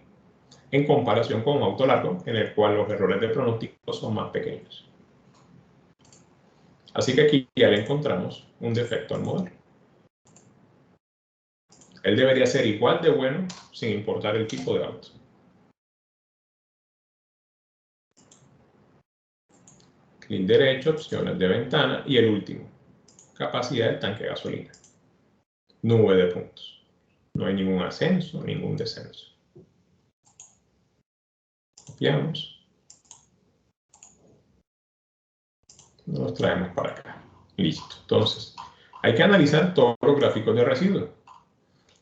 en comparación con un auto largo, en el cual los errores de pronóstico son más pequeños. Así que aquí ya le encontramos un defecto al modelo. Él debería ser igual de bueno sin importar el tipo de auto. Clic derecho, opciones de ventana y el último, capacidad del tanque de gasolina. Nube de puntos. No hay ningún ascenso, ningún descenso. Copiamos. Nos traemos para acá. Listo. Entonces, hay que analizar todos los gráficos de residuos.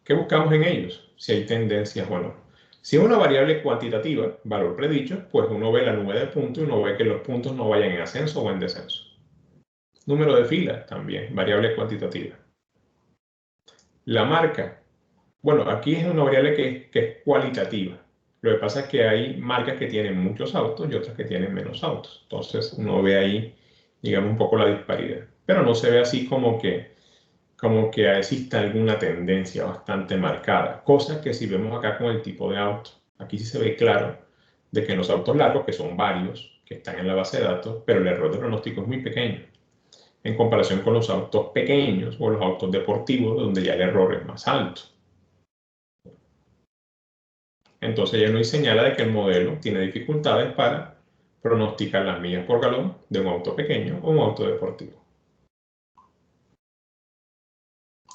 ¿Qué buscamos en ellos? Si hay tendencias o no. Si es una variable cuantitativa, valor predicho, pues uno ve la nube de puntos y uno ve que los puntos no vayan en ascenso o en descenso. Número de filas también, variable cuantitativa. La marca. Bueno, aquí es una variable que es cualitativa. Lo que pasa es que hay marcas que tienen muchos autos y otras que tienen menos autos. Entonces uno ve ahí, digamos, un poco la disparidad. Pero no se ve así como que exista alguna tendencia bastante marcada. Cosa que si vemos acá con el tipo de auto. Aquí sí se ve claro de que en los autos largos, que son varios, que están en la base de datos, pero el error de pronóstico es muy pequeño en comparación con los autos pequeños o los autos deportivos, donde ya el error es más alto. Entonces ya nos señala de que el modelo tiene dificultades para pronosticar las millas por galón de un auto pequeño o un auto deportivo.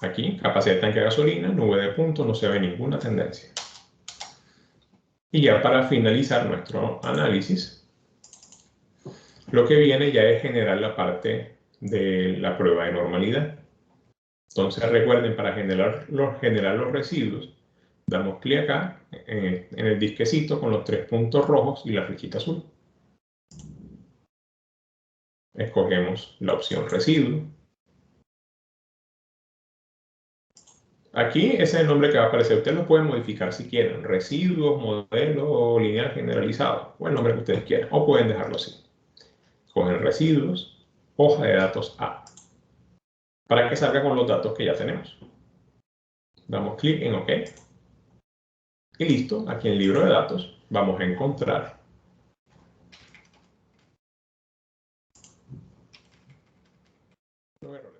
Aquí, capacidad de tanque de gasolina, nube de puntos, no se ve ninguna tendencia. Y ya para finalizar nuestro análisis, lo que viene ya es generar la parte de la prueba de normalidad. Entonces recuerden, para generar los residuos, damos clic acá en el disquecito con los 3 puntos rojos y la flechita azul. Escogemos la opción residuo. Aquí ese es el nombre que va a aparecer. Ustedes lo pueden modificar si quieren. Residuos, modelo o lineal generalizado. O el nombre que ustedes quieran. O pueden dejarlo así. Cogen residuos, hoja de datos A. para que salga con los datos que ya tenemos. Damos clic en OK. Y listo, aquí en el libro de datos vamos a encontrar los errores.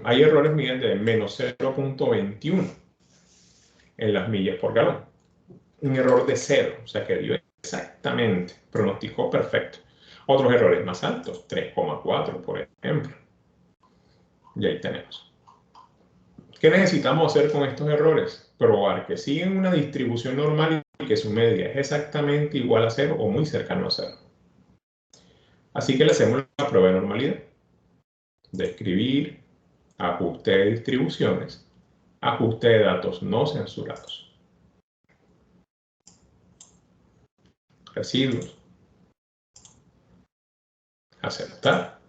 Hay errores míos de menos 0.21 en las millas por galón. Un error de 0, o sea que dio exactamente, pronosticó perfecto. Otros errores más altos, 3,4 por ejemplo. Y ahí tenemos. ¿Qué necesitamos hacer con estos errores? Probar que siguen una distribución normal y que su media es exactamente igual a 0 o muy cercano a 0. Así que le hacemos la prueba de normalidad. Describir, ajuste de distribuciones, ajuste de datos no censurados. Residuos. Aceptar.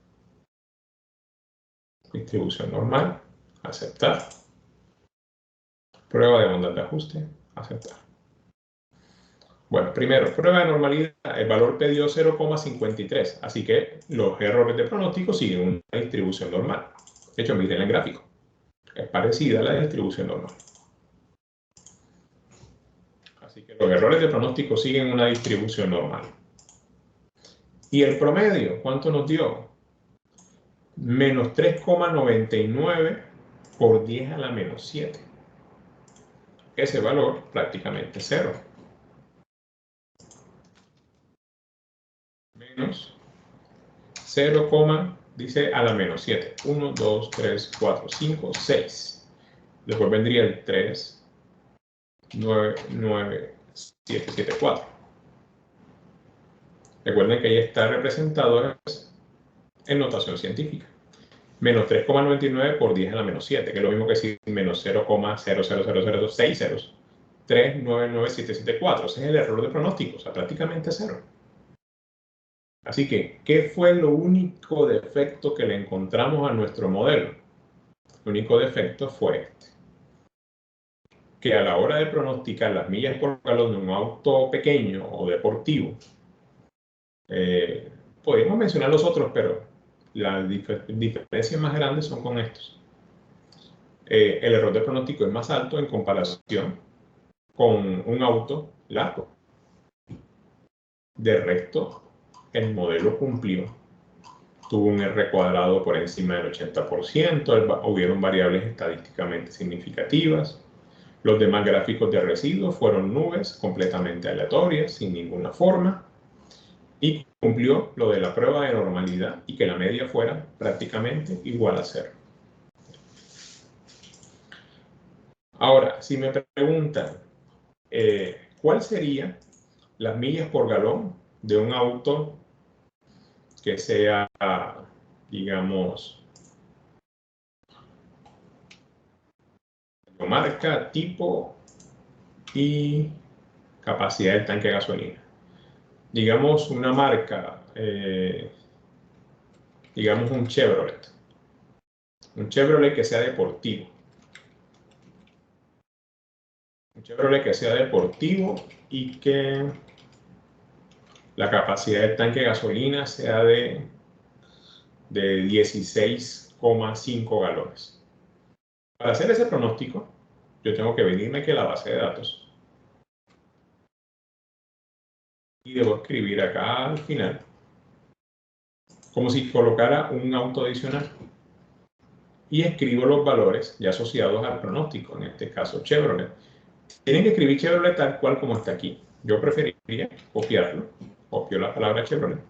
Distribución normal. Aceptar. Prueba de bondad de ajuste. Aceptar. Bueno, primero, prueba de normalidad. El valor P dio 0,53. Así que los errores de pronóstico siguen una distribución normal. De hecho, miren el gráfico. Es parecida a la distribución normal. Así que los errores de pronóstico siguen una distribución normal. ¿Y el promedio cuánto nos dio? Menos 3,99 por 10 a la menos 7. Ese valor prácticamente 0. Menos 0, dice a la menos 7. 1, 2, 3, 4, 5, 6. Después vendría el 3, 9, 9, 7, 7, 4. Recuerden que ahí está representado en notación científica. Menos 3,99 por 10 a la menos 7, que es lo mismo que decir menos 0,00006 ceros. 3,99774. Ese es el error de pronóstico, o sea, prácticamente 0. Así que, ¿qué fue lo único defecto que le encontramos a nuestro modelo? El único defecto fue este. Que a la hora de pronosticar las millas por galón de un auto pequeño o deportivo, podemos mencionar los otros, pero las diferencias más grandes son con estos. El error de pronóstico es más alto en comparación con un auto largo. De resto, el modelo cumplió. Tuvo un R cuadrado por encima del 80%, hubieron variables estadísticamente significativas. Los demás gráficos de residuos fueron nubes completamente aleatorias, sin ninguna forma. Y cumplió lo de la prueba de normalidad y que la media fuera prácticamente igual a 0. Ahora, si me preguntan, ¿cuál sería las millas por galón de un auto que sea, digamos, marca, tipo y capacidad del tanque de gasolina? Digamos una marca, digamos un Chevrolet. Un Chevrolet que sea deportivo. Un Chevrolet que sea deportivo y que la capacidad del tanque de gasolina sea de 16,5 galones. Para hacer ese pronóstico, yo tengo que venirme aquí a la base de datos y debo escribir acá al final como si colocara un auto adicional y escribo los valores ya asociados al pronóstico, en este caso Chevrolet. Tienen que escribir Chevrolet tal cual como está aquí. Yo preferiría copiarlo. Copio la palabra Chevrolet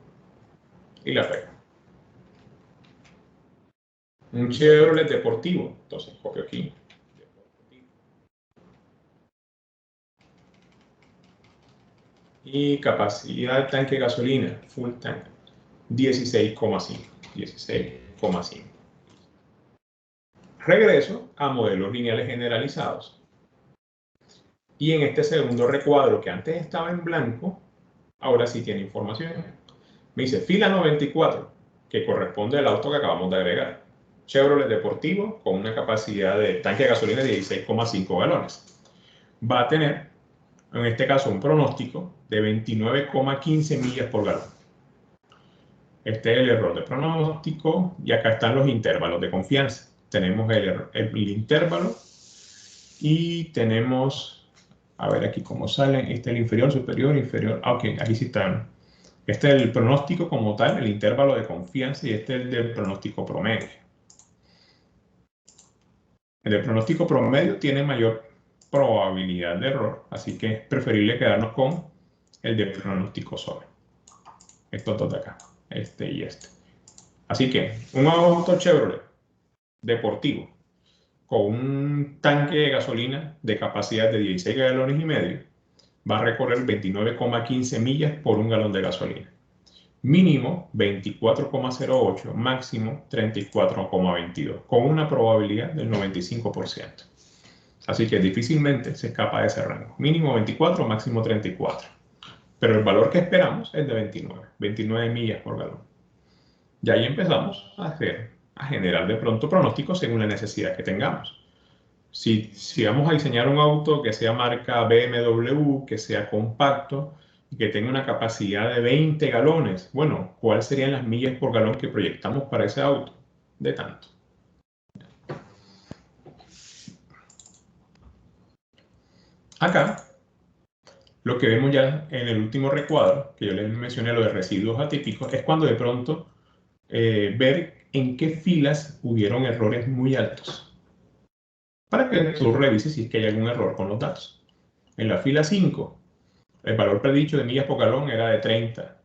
y la pego. Un Chevrolet deportivo. Entonces copio aquí. Y capacidad de tanque de gasolina, full tank, 16,5. 16,5. Regreso a modelos lineales generalizados. Y en este segundo recuadro que antes estaba en blanco, ahora sí tiene información. Me dice fila 94, que corresponde al auto que acabamos de agregar. Chevrolet deportivo con una capacidad de tanque de gasolina de 16,5 galones. Va a tener, en este caso, un pronóstico de 29,15 millas por galón. Este es el error de pronóstico y acá están los intervalos de confianza. Tenemos el intervalo y tenemos, a ver aquí cómo salen, este es el inferior, superior, inferior. Ah, ok, aquí sí están. Este es el pronóstico como tal, el intervalo de confianza, y este es el del pronóstico promedio. El del pronóstico promedio tiene mayor probabilidad de error, así que es preferible quedarnos con el del pronóstico solo. Estos dos de acá, este y este. Así que un auto Chevrolet deportivo con un tanque de gasolina de capacidad de 16 galones y medio va a recorrer 29,15 millas por un galón de gasolina. Mínimo 24,08, máximo 34,22, con una probabilidad del 95%. Así que difícilmente se escapa de ese rango. Mínimo 24, máximo 34. Pero el valor que esperamos es de 29 millas por galón. Y ahí empezamos a generar de pronto pronósticos según la necesidad que tengamos. Si vamos a diseñar un auto que sea marca BMW, que sea compacto y que tenga una capacidad de 20 galones, bueno, ¿cuáles serían las millas por galón que proyectamos para ese auto? De tanto. Acá, lo que vemos ya en el último recuadro, que yo les mencioné lo de residuos atípicos, es cuando de pronto ver en qué filas hubieron errores muy altos, para que tú revises si es que hay algún error con los datos. En la fila 5, el valor predicho de millas por galón era de 30.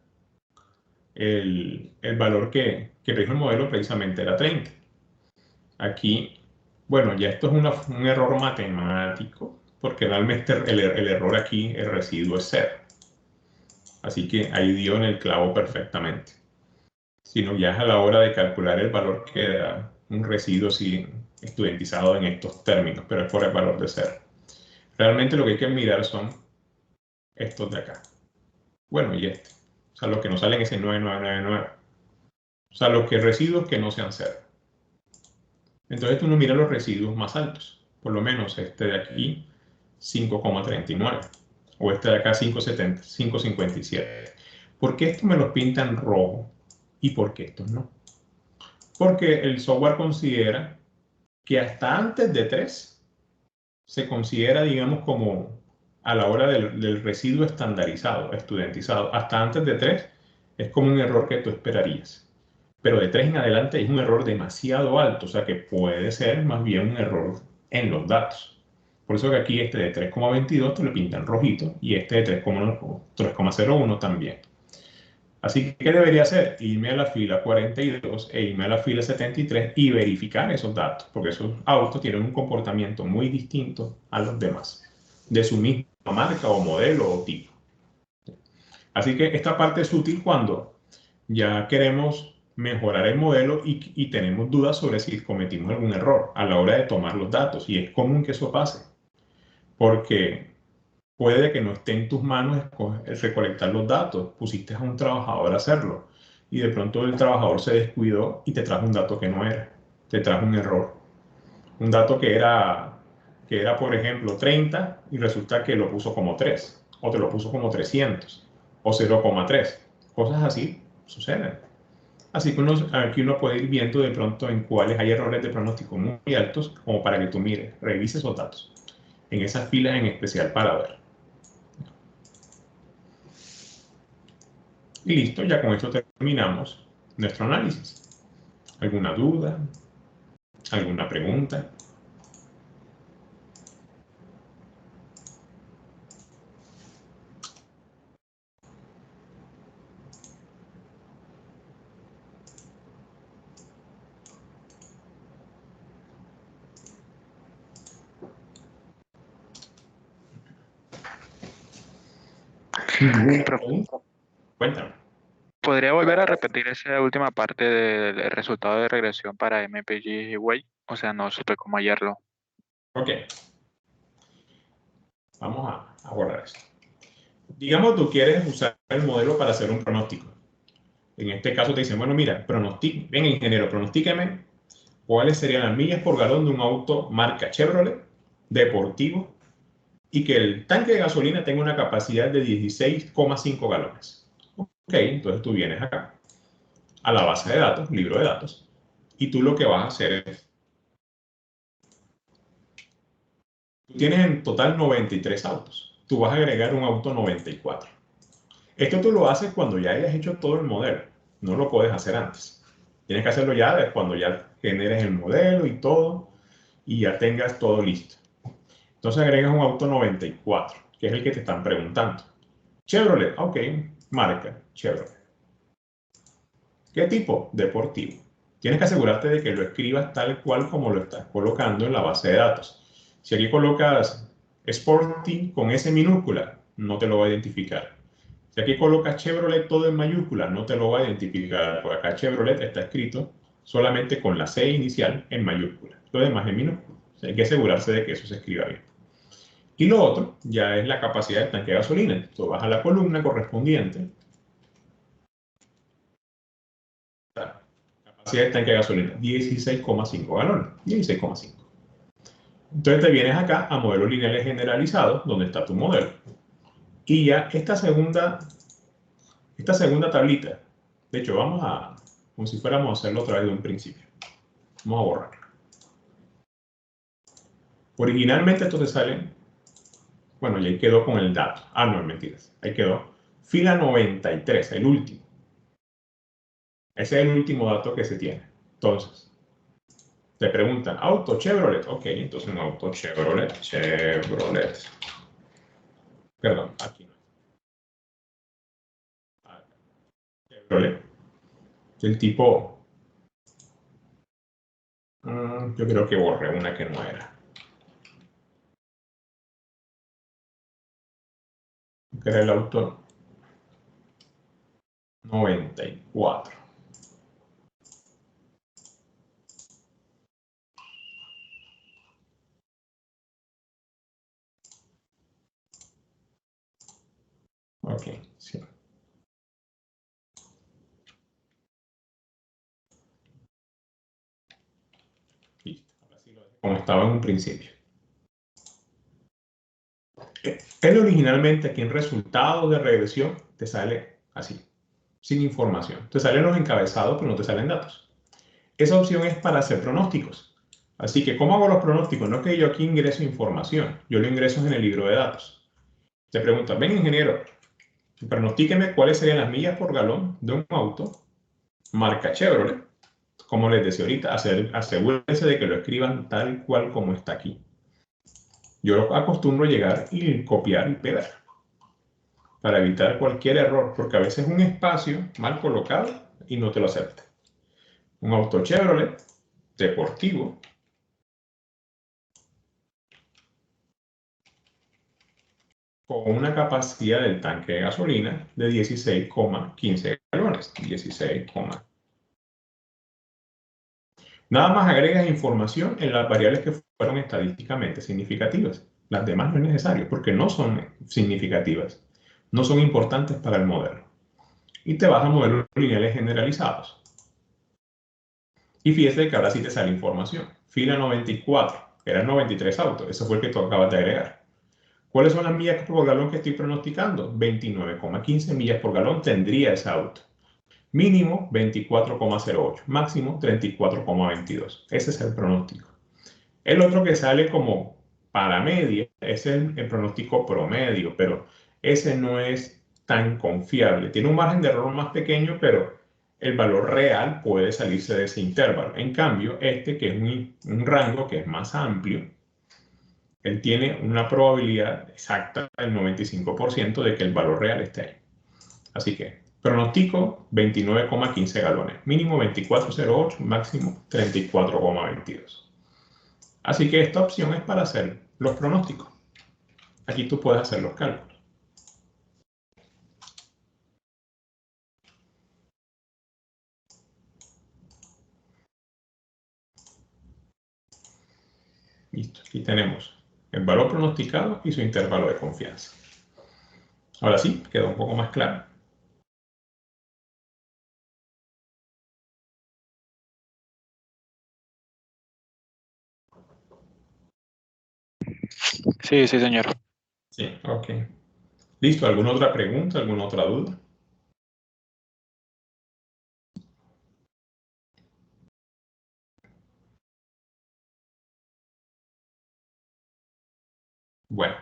El valor que rige el modelo precisamente era 30. Aquí, bueno, ya esto es un error matemático, porque realmente el error aquí, el residuo es 0. Así que ahí dio en el clavo perfectamente. Sino ya es a la hora de calcular el valor que da un residuo si estudiantizado en estos términos, pero es por el valor de 0. Realmente lo que hay que mirar son estos de acá. Bueno, y este. O sea, los que nos salen es el 9999. O sea, los residuos que no sean 0. Entonces tú no miras los residuos más altos. Por lo menos este de aquí, 5,39. O este de acá, 5,70, 5,57. ¿Por qué estos me los pintan rojo y por qué estos no? Porque el software considera que hasta antes de 3 se considera, digamos, como a la hora del residuo estandarizado, estudiantizado. Hasta antes de 3 es como un error que tú esperarías. Pero de 3 en adelante es un error demasiado alto, o sea que puede ser más bien un error en los datos. Por eso que aquí este de 3,22 te lo pintan rojito y este de 3,01 también. Así que, ¿qué debería hacer? Irme a la fila 42 e irme a la fila 73 y verificar esos datos, porque esos autos tienen un comportamiento muy distinto a los demás, de su misma marca o modelo o tipo. Así que esta parte es útil cuando ya queremos mejorar el modelo y tenemos dudas sobre si cometimos algún error a la hora de tomar los datos. Y es común que eso pase, porque puede que no esté en tus manos recolectar los datos. Pusiste a un trabajador a hacerlo y de pronto el trabajador se descuidó y te trajo un dato que no era. Te trajo un error. Un dato que era, por ejemplo, 30 y resulta que lo puso como 3 o te lo puso como 300 o 0,3. Cosas así suceden. Así que aquí uno puede ir viendo de pronto en cuáles hay errores de pronóstico muy altos, como para que tú mires, revises esos datos, en esas filas en especial para ver. Y listo, ya con esto terminamos nuestro análisis. ¿Alguna duda? ¿Alguna pregunta? Cuéntame. ¿Podría volver a repetir esa última parte del resultado de regresión para MPG Way? O sea, no supe cómo hallarlo. Ok. Vamos a borrar esto. Digamos, tú quieres usar el modelo para hacer un pronóstico. En este caso te dicen, bueno, mira, venga ingeniero, pronostíqueme cuáles serían las millas por galón de un auto marca Chevrolet, deportivo, y que el tanque de gasolina tenga una capacidad de 16,5 galones. Ok, entonces tú vienes acá. a la base de datos, libro de datos, y tú lo que vas a hacer es, tú tienes en total 93 autos, tú vas a agregar un auto 94. Esto tú lo haces cuando ya hayas hecho todo el modelo, no lo puedes hacer antes. Tienes que hacerlo ya cuando ya generes el modelo y todo, y ya tengas todo listo. Entonces agregas un auto 94, que es el que te están preguntando. Chevrolet, ok, marca Chevrolet. ¿Qué tipo? Deportivo. Tienes que asegurarte de que lo escribas tal cual como lo estás colocando en la base de datos. Si aquí colocas Sporting con S minúscula, no te lo va a identificar. Si aquí colocas Chevrolet todo en mayúscula, no te lo va a identificar, porque acá Chevrolet está escrito solamente con la C inicial en mayúscula, lo demás en minúscula. O sea, hay que asegurarse de que eso se escriba bien. Y lo otro ya es la capacidad del tanque de gasolina. Tú vas a la columna correspondiente. Capacidad del tanque de gasolina, 16,5 galones. 16,5. Entonces te vienes acá a modelos lineales generalizados, donde está tu modelo. Y ya esta segunda tablita, de hecho vamos a, como si fuéramos a hacerlo otra vez de un principio. Vamos a borrarlo. Originalmente esto te sale, bueno, ya ahí quedó con el dato. Ah, no, mentiras. Ahí quedó. Fila 93, el último. Ese es el último dato que se tiene. Entonces, te preguntan, auto Chevrolet. Ok, entonces un auto Chevrolet. Perdón, aquí no. Chevrolet. El tipo, yo creo que borré una que no era. Que era el auto 94. Ok, sí. Listo. Ahora sí lo dejo como estaba en un principio. Él originalmente aquí en resultados de regresión te sale así, sin información. Te salen los encabezados, pero no te salen datos. Esa opción es para hacer pronósticos. Así que, ¿cómo hago los pronósticos? No es que yo aquí ingreso información, yo lo ingreso en el libro de datos. Te preguntan, ven ingeniero, pronostíqueme cuáles serían las millas por galón de un auto marca Chevrolet. Como les decía ahorita, asegúrense de que lo escriban tal cual como está aquí. Yo acostumbro llegar y copiar y pegar para evitar cualquier error, porque a veces un espacio mal colocado y no te lo acepta. Un auto Chevrolet deportivo con una capacidad del tanque de gasolina de 16,15 galones. 16, nada más agregas información en las variables que fueron estadísticamente significativas. Las demás no es necesario porque no son significativas, no son importantes para el modelo. Y te vas a modelos lineales generalizados. Y fíjate que ahora sí te sale información. Fila 94, eran 93 autos, eso fue el que tú acabas de agregar. ¿Cuáles son las millas por galón que estoy pronosticando? 29,15 millas por galón tendría ese auto. Mínimo 24,08, máximo 34,22. Ese es el pronóstico. El otro que sale como para media es el pronóstico promedio, pero ese no es tan confiable. Tiene un margen de error más pequeño, pero el valor real puede salirse de ese intervalo. En cambio, este que es un rango que es más amplio, él tiene una probabilidad exacta del 95% de que el valor real esté ahí. Así que pronostico 29,15 galones, mínimo 24,08, máximo 34,22. Así que esta opción es para hacer los pronósticos. Aquí tú puedes hacer los cálculos. Listo, aquí tenemos el valor pronosticado y su intervalo de confianza. Ahora sí, queda un poco más claro. Sí, sí, señor. Sí, ok. Listo, ¿alguna otra pregunta, alguna otra duda? Bueno,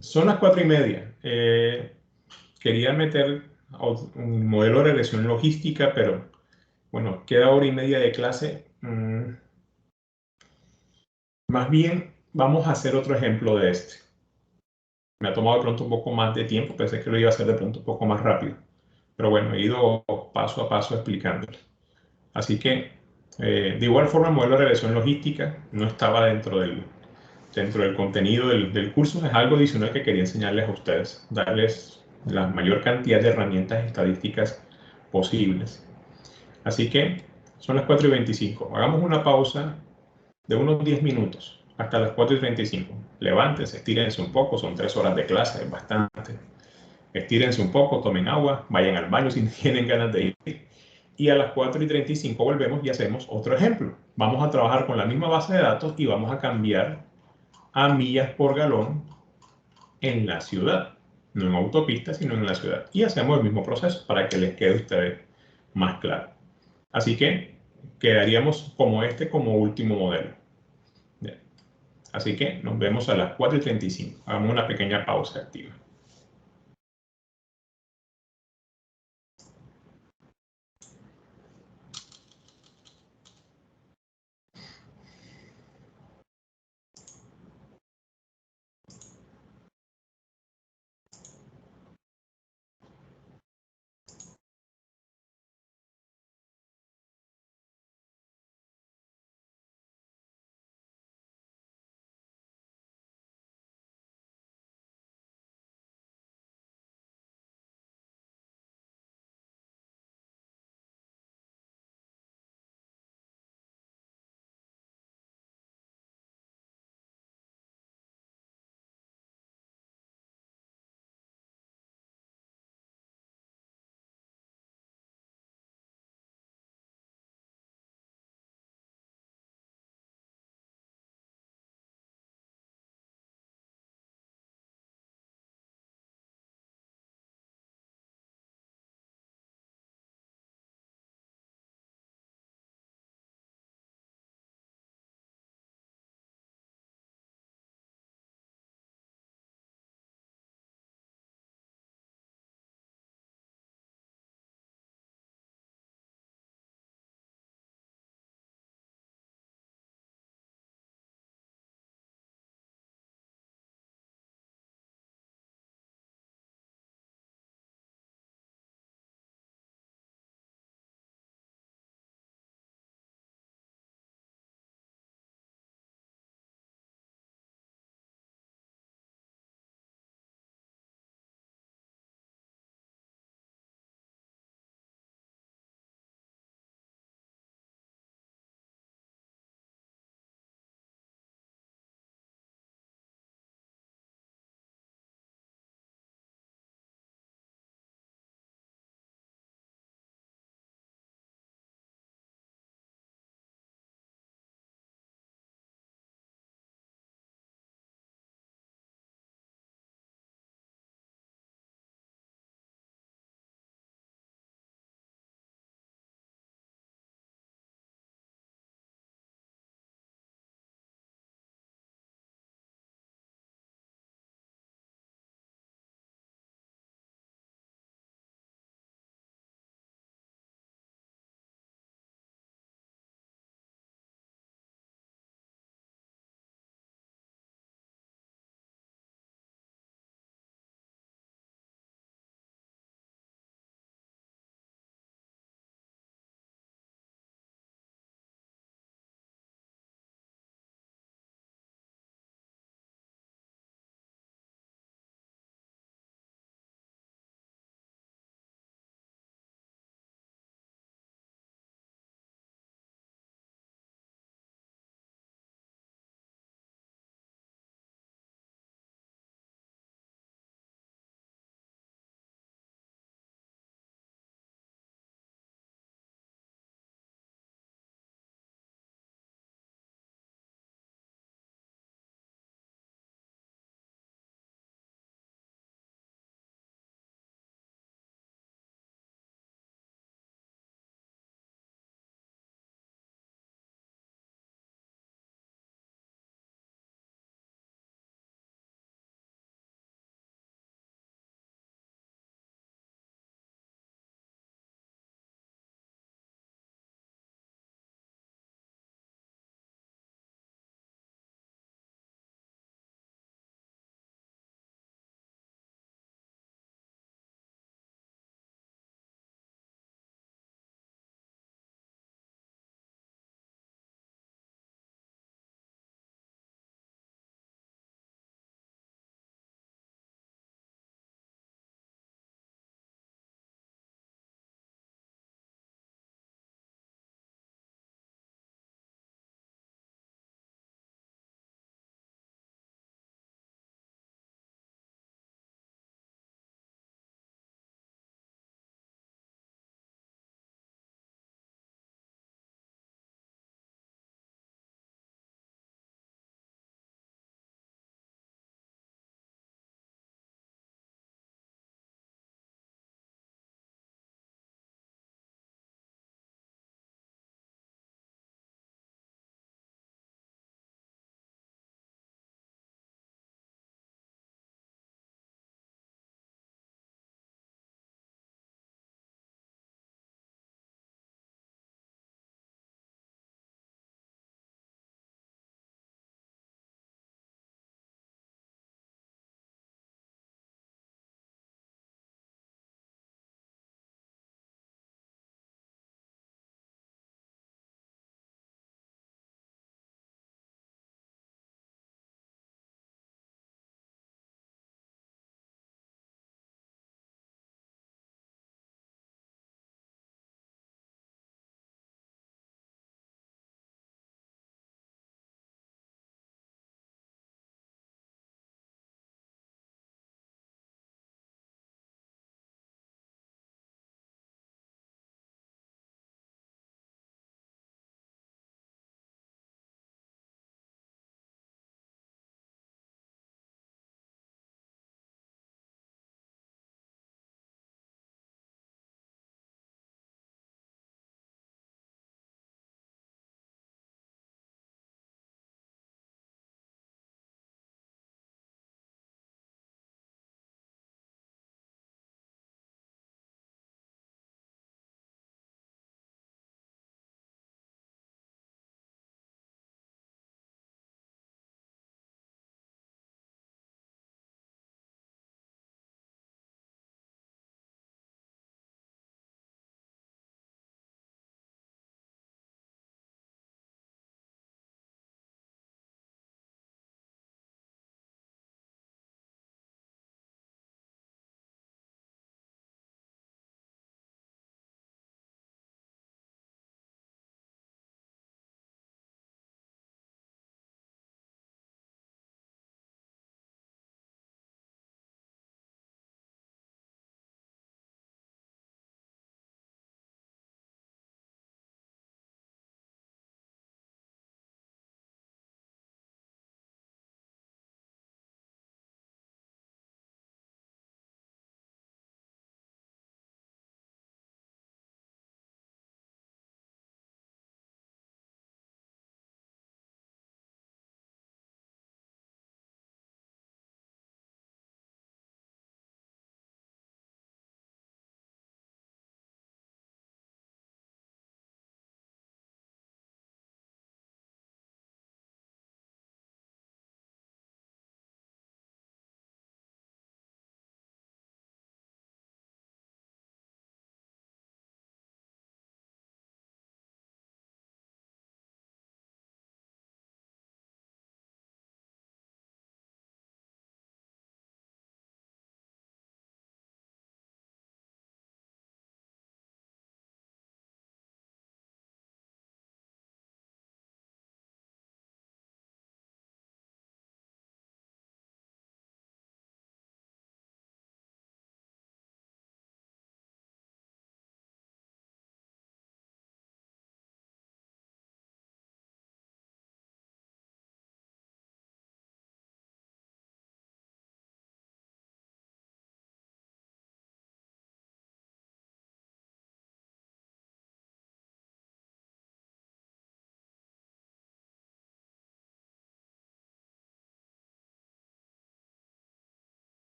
son las 4:30. Quería meter un modelo de regresión logística, pero bueno, queda 1:30 de clase. Más bien, vamos a hacer otro ejemplo de este. Me ha tomado de pronto un poco más de tiempo, pensé que lo iba a hacer de pronto un poco más rápido. Pero bueno, he ido paso a paso explicándolo. Así que, de igual forma, el modelo de regresión logística no estaba dentro del contenido del curso. Es algo adicional que quería enseñarles a ustedes, darles la mayor cantidad de herramientas estadísticas posibles. Así que son las 4:25. Hagamos una pausa de unos 10 minutos hasta las 4:35. Levántense, estírense un poco, son 3 horas de clase, es bastante. Estírense un poco, tomen agua, vayan al baño si tienen ganas de ir. Y a las 4:35 volvemos y hacemos otro ejemplo. Vamos a trabajar con la misma base de datos y vamos a cambiar a millas por galón en la ciudad. No en autopista, sino en la ciudad. Y hacemos el mismo proceso para que les quede a ustedes más claro. Así que quedaríamos como último modelo. Así que nos vemos a las 4:35. Hagamos una pequeña pausa activa.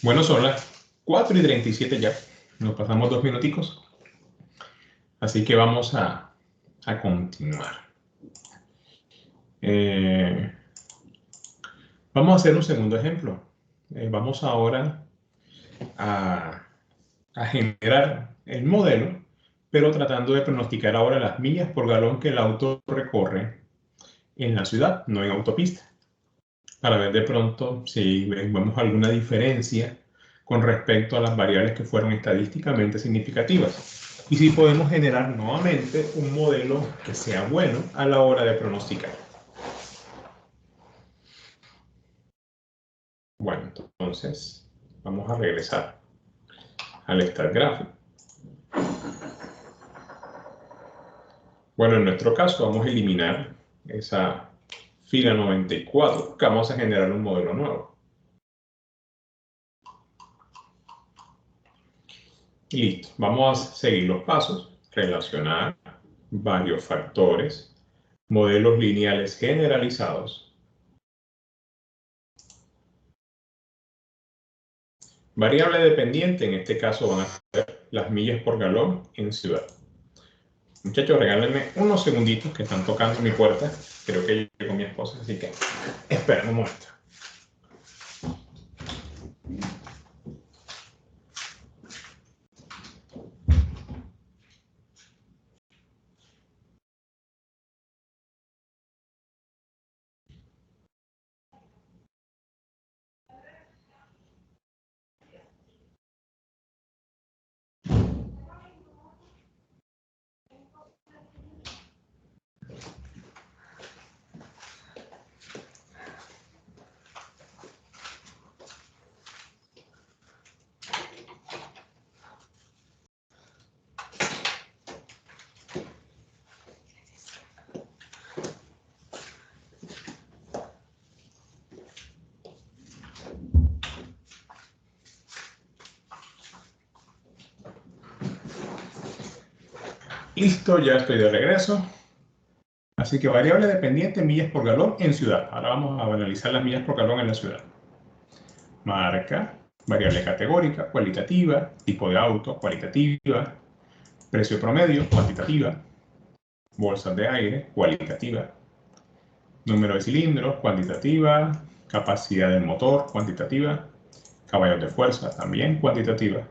Bueno, son las 4:37 ya. Nos pasamos 2 minuticos. Así que vamos a continuar. Vamos a hacer un segundo ejemplo. Vamos ahora a generar el modelo, pero tratando de pronosticar ahora las millas por galón que el auto recorre en la ciudad, no en autopista, para ver de pronto si vemos alguna diferencia con respecto a las variables que fueron estadísticamente significativas y si podemos generar nuevamente un modelo que sea bueno a la hora de pronosticar. Bueno, entonces vamos a regresar al StatGraphic. Bueno, en nuestro caso vamos a eliminar esa fila 94, porque vamos a generar un modelo nuevo. Y listo, vamos a seguir los pasos. Relacionar varios factores, modelos lineales generalizados, variable dependiente, en este caso van a ser las millas por galón en ciudad. Muchachos, regálenme unos segunditos que están tocando mi puerta. Creo que llegó mi esposa, así que esperen un momento. Listo, ya estoy de regreso. Así que variable dependiente, millas por galón en ciudad. Ahora vamos a analizar las millas por galón en la ciudad. Marca, variable categórica, cualitativa, tipo de auto, cualitativa, precio promedio, cuantitativa, bolsas de aire, cualitativa, número de cilindros, cuantitativa, capacidad del motor, cuantitativa, caballos de fuerza, también cuantitativa,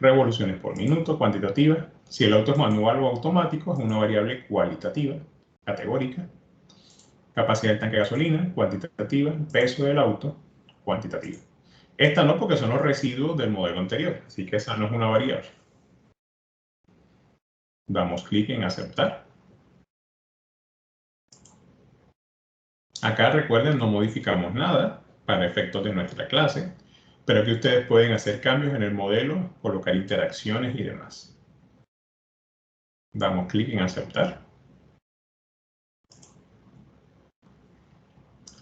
revoluciones por minuto, cuantitativa. Si el auto es manual o automático, es una variable cualitativa, categórica. Capacidad del tanque de gasolina, cuantitativa. Peso del auto, cuantitativa. Esta no, porque son los residuos del modelo anterior, así que esa no es una variable. Damos clic en aceptar. Acá recuerden, no modificamos nada para efectos de nuestra clase, pero que ustedes pueden hacer cambios en el modelo, colocar interacciones y demás. Damos clic en aceptar.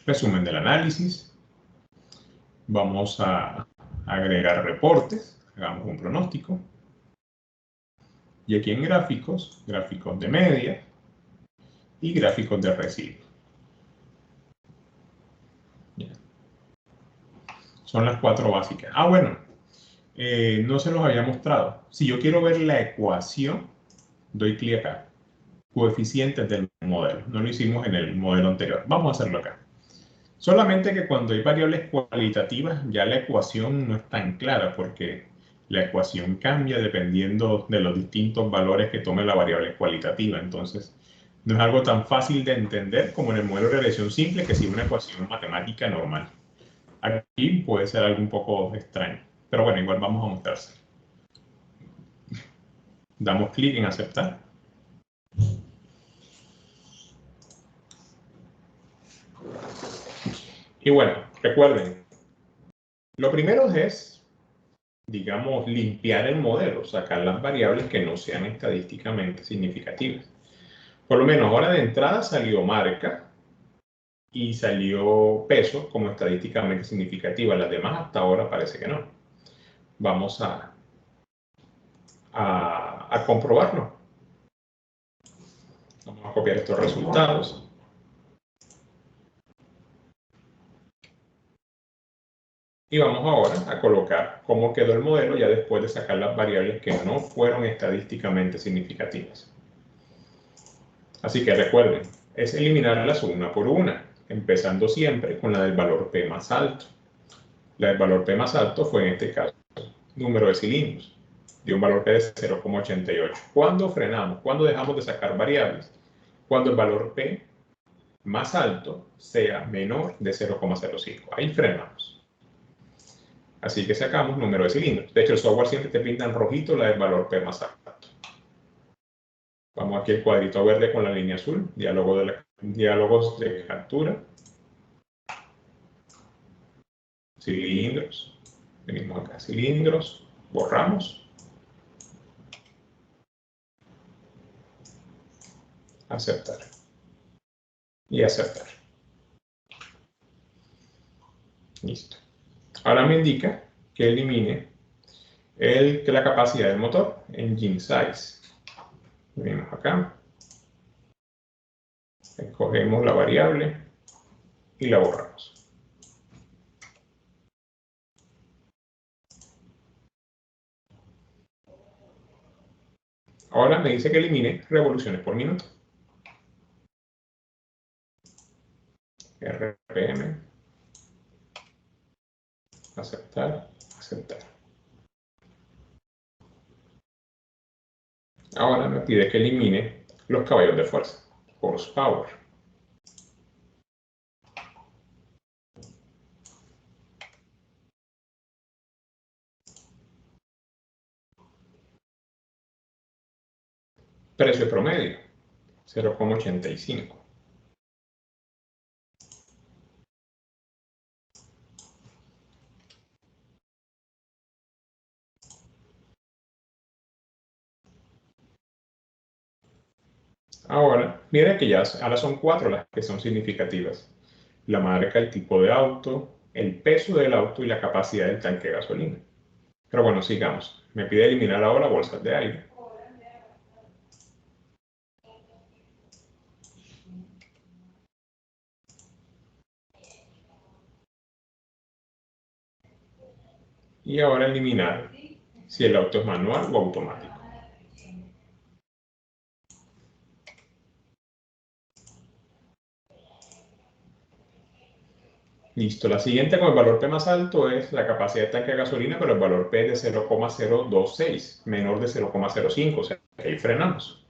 Resumen del análisis. Vamos a agregar reportes. Hagamos un pronóstico. Y aquí en gráficos, gráficos de media y gráficos de residuos. Son las 4 básicas. Ah, bueno, no se los había mostrado. Si yo quiero ver la ecuación, doy clic acá. Coeficientes del modelo. No lo hicimos en el modelo anterior. Vamos a hacerlo acá. Solamente que cuando hay variables cualitativas, ya la ecuación no es tan clara porque la ecuación cambia dependiendo de los distintos valores que tome la variable cualitativa. Entonces, no es algo tan fácil de entender como en el modelo de regresión simple, que sigue una ecuación matemática normal. Aquí puede ser algo un poco extraño, pero bueno, igual vamos a mostrarse. Damos clic en aceptar. Y bueno, recuerden, lo primero es, digamos, limpiar el modelo, sacar las variables que no sean estadísticamente significativas. Por lo menos ahora de entrada salió marca y salió peso como estadísticamente significativa. Las demás hasta ahora parece que no. Vamos a comprobarlo. Vamos a copiar estos resultados. Y vamos ahora a colocar cómo quedó el modelo ya después de sacar las variables que no fueron estadísticamente significativas. Así que recuerden, es eliminarlas una por una, empezando siempre con la del valor P más alto. La del valor P más alto fue en este caso número de cilindros, de un valor P de 0,88. ¿Cuándo frenamos? ¿Cuándo dejamos de sacar variables? Cuando el valor P más alto sea menor de 0,05. Ahí frenamos. Así que sacamos número de cilindros. De hecho, el software siempre te pinta en rojito la del valor P más alto. Vamos aquí al cuadrito verde con la línea azul, diálogos de captura. Cilindros. Venimos acá, cilindros. Borramos. Aceptar. Y aceptar. Listo. Ahora me indica que elimine la capacidad del motor, engine size. Venimos acá. Escogemos la variable y la borramos. Ahora me dice que elimine revoluciones por minuto. RPM. Aceptar, aceptar. Ahora me pide que elimine los caballos de fuerza, horsepower. Precio promedio, 0,85. Ahora, mira que ahora son 4 las que son significativas. La marca, el tipo de auto, el peso del auto y la capacidad del tanque de gasolina. Pero bueno, sigamos. Me pide eliminar ahora bolsas de aire. Y ahora eliminar si el auto es manual o automático. Listo, la siguiente con el valor P más alto es la capacidad de tanque de gasolina, pero el valor P es de 0,026, menor de 0,05, o sea, ahí frenamos.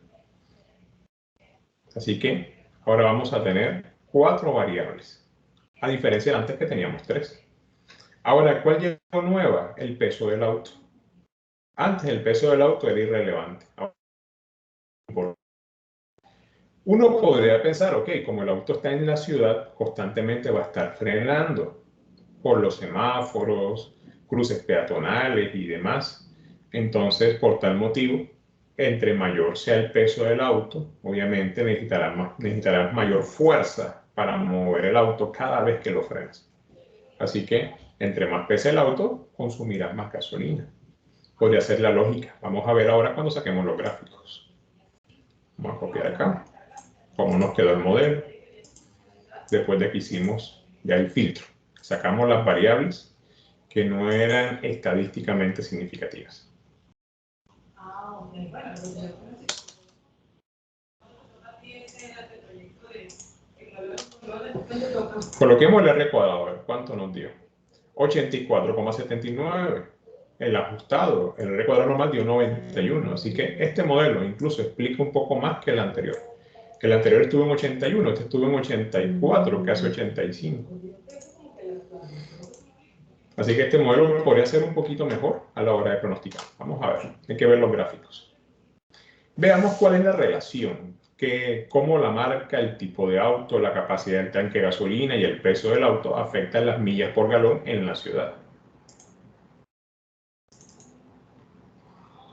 Así que ahora vamos a tener 4 variables, a diferencia de antes que teníamos 3. Ahora, ¿cuál llegó nueva? El peso del auto. Antes el peso del auto era irrelevante. Uno podría pensar, ok, como el auto está en la ciudad, constantemente va a estar frenando por los semáforos, cruces peatonales y demás. Entonces, por tal motivo, entre mayor sea el peso del auto, obviamente necesitarás mayor fuerza para mover el auto cada vez que lo frenas. Así que, entre más pese el auto, consumirás más gasolina. Podría ser la lógica. Vamos a ver ahora cuando saquemos los gráficos. Vamos a copiar acá cómo nos quedó el modelo después de que hicimos ya el filtro. Sacamos las variables que no eran estadísticamente significativas. Coloquemos el R cuadrado, a ver cuánto nos dio. 84,79. El ajustado, el R cuadrado normal dio 91. Así que este modelo incluso explica un poco más que el anterior. Que el anterior estuvo en 81, este estuvo en 84, casi 85. Así que este modelo podría ser un poquito mejor a la hora de pronosticar. Vamos a ver, hay que ver los gráficos. Veamos cuál es la relación, cómo la marca, el tipo de auto, la capacidad del tanque de gasolina y el peso del auto afectan las millas por galón en la ciudad.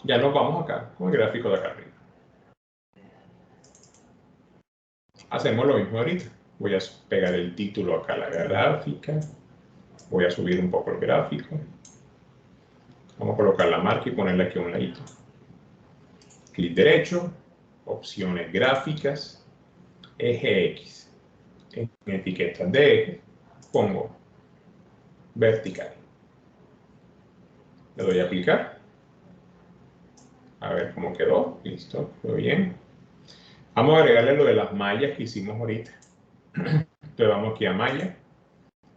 Ya nos vamos acá con el gráfico de acá arriba. Hacemos lo mismo ahorita. Voy a pegar el título acá a la gráfica. Voy a subir un poco el gráfico. Vamos a colocar la marca y ponerla aquí a un ladito. Clic derecho, opciones gráficas, eje X. En etiquetas de eje pongo vertical. Le doy a aplicar. A ver cómo quedó. Listo, quedó bien. Vamos a agregarle lo de las mallas que hicimos ahorita. Entonces vamos aquí a malla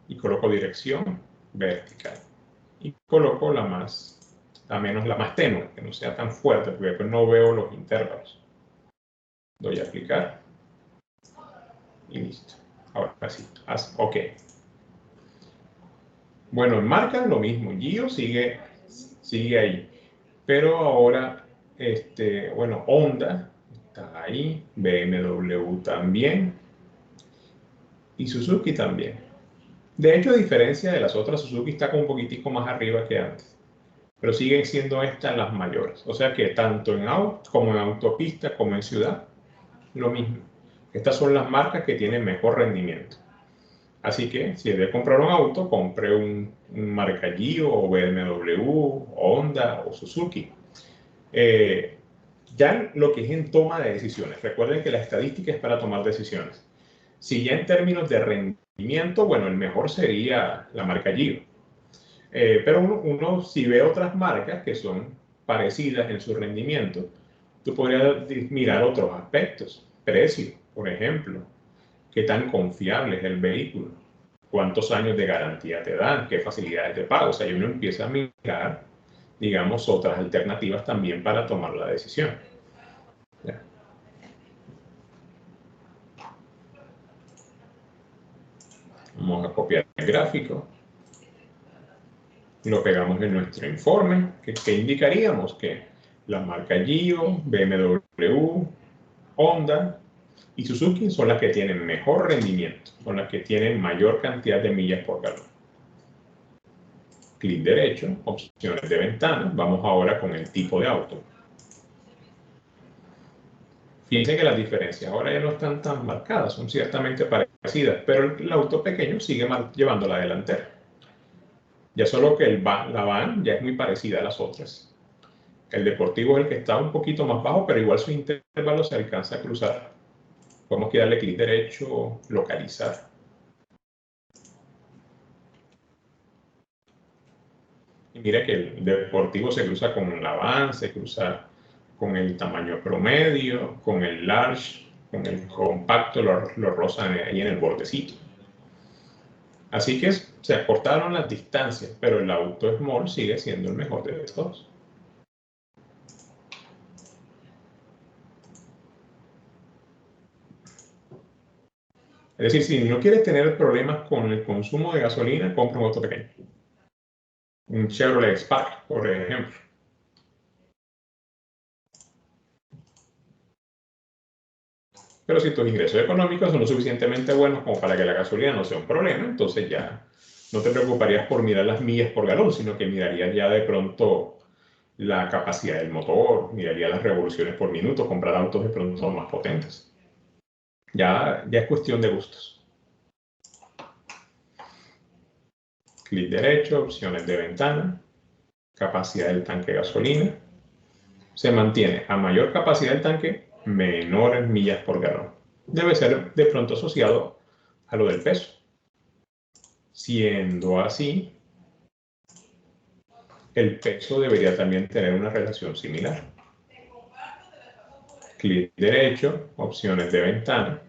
y coloco dirección vertical. Y coloco la más tenue, que no sea tan fuerte, porque después no veo los intervalos. Doy a aplicar. Y listo. Ahora sí. Ok. Bueno, en marca lo mismo. Gio sigue ahí. Pero ahora, bueno, Honda está ahí, BMW también y Suzuki también. De hecho, a diferencia de las otras, Suzuki está como un poquitico más arriba que antes. Pero siguen siendo estas las mayores. O sea que tanto en auto, como en autopista, como en ciudad, lo mismo. Estas son las marcas que tienen mejor rendimiento. Así que si debe comprar un auto, compre un marca Gio o BMW, Honda o Suzuki. Ya lo que es en toma de decisiones. Recuerden que la estadística es para tomar decisiones. Si ya en términos de rendimiento, bueno, el mejor sería la marca Gio. Pero uno si ve otras marcas que son parecidas en su rendimiento, tú podrías mirar otros aspectos. Precio, por ejemplo. ¿Qué tan confiable es el vehículo? ¿Cuántos años de garantía te dan? ¿Qué facilidades de pago? O sea, uno empieza a mirar, digamos, otras alternativas también para tomar la decisión. ¿Ya? Vamos a copiar el gráfico. Lo pegamos en nuestro informe. ¿Qué indicaríamos? Que la marca Gio, BMW, Honda y Suzuki son las que tienen mejor rendimiento, son las que tienen mayor cantidad de millas por galón. Clic derecho, opciones de ventana. Vamos ahora con el tipo de auto. Fíjense que las diferencias ahora ya no están tan marcadas, son ciertamente parecidas, pero el auto pequeño sigue llevando la delantera. Ya solo que la van ya es muy parecida a las otras. El deportivo es el que está un poquito más bajo, pero igual su intervalo se alcanza a cruzar. Podemos darle clic derecho, localizar. Y mira que el deportivo se cruza con la van, se cruza con el tamaño promedio, con el large, con el compacto, lo rozan ahí en el bordecito. Así que se acortaron las distancias, pero el auto small sigue siendo el mejor de todos. Es decir, si no quieres tener problemas con el consumo de gasolina, compra un auto pequeño. Un Chevrolet Spark, por ejemplo. Pero si tus ingresos económicos son lo suficientemente buenos como para que la gasolina no sea un problema, entonces ya no te preocuparías por mirar las millas por galón, sino que mirarías ya de pronto la capacidad del motor, mirarías las revoluciones por minuto, comprar autos de pronto más potentes. Ya es cuestión de gustos. Clic derecho, opciones de ventana, capacidad del tanque de gasolina. Se mantiene a mayor capacidad del tanque, menores millas por galón. Debe ser de pronto asociado a lo del peso. Siendo así, el peso debería también tener una relación similar. Clic derecho, opciones de ventana,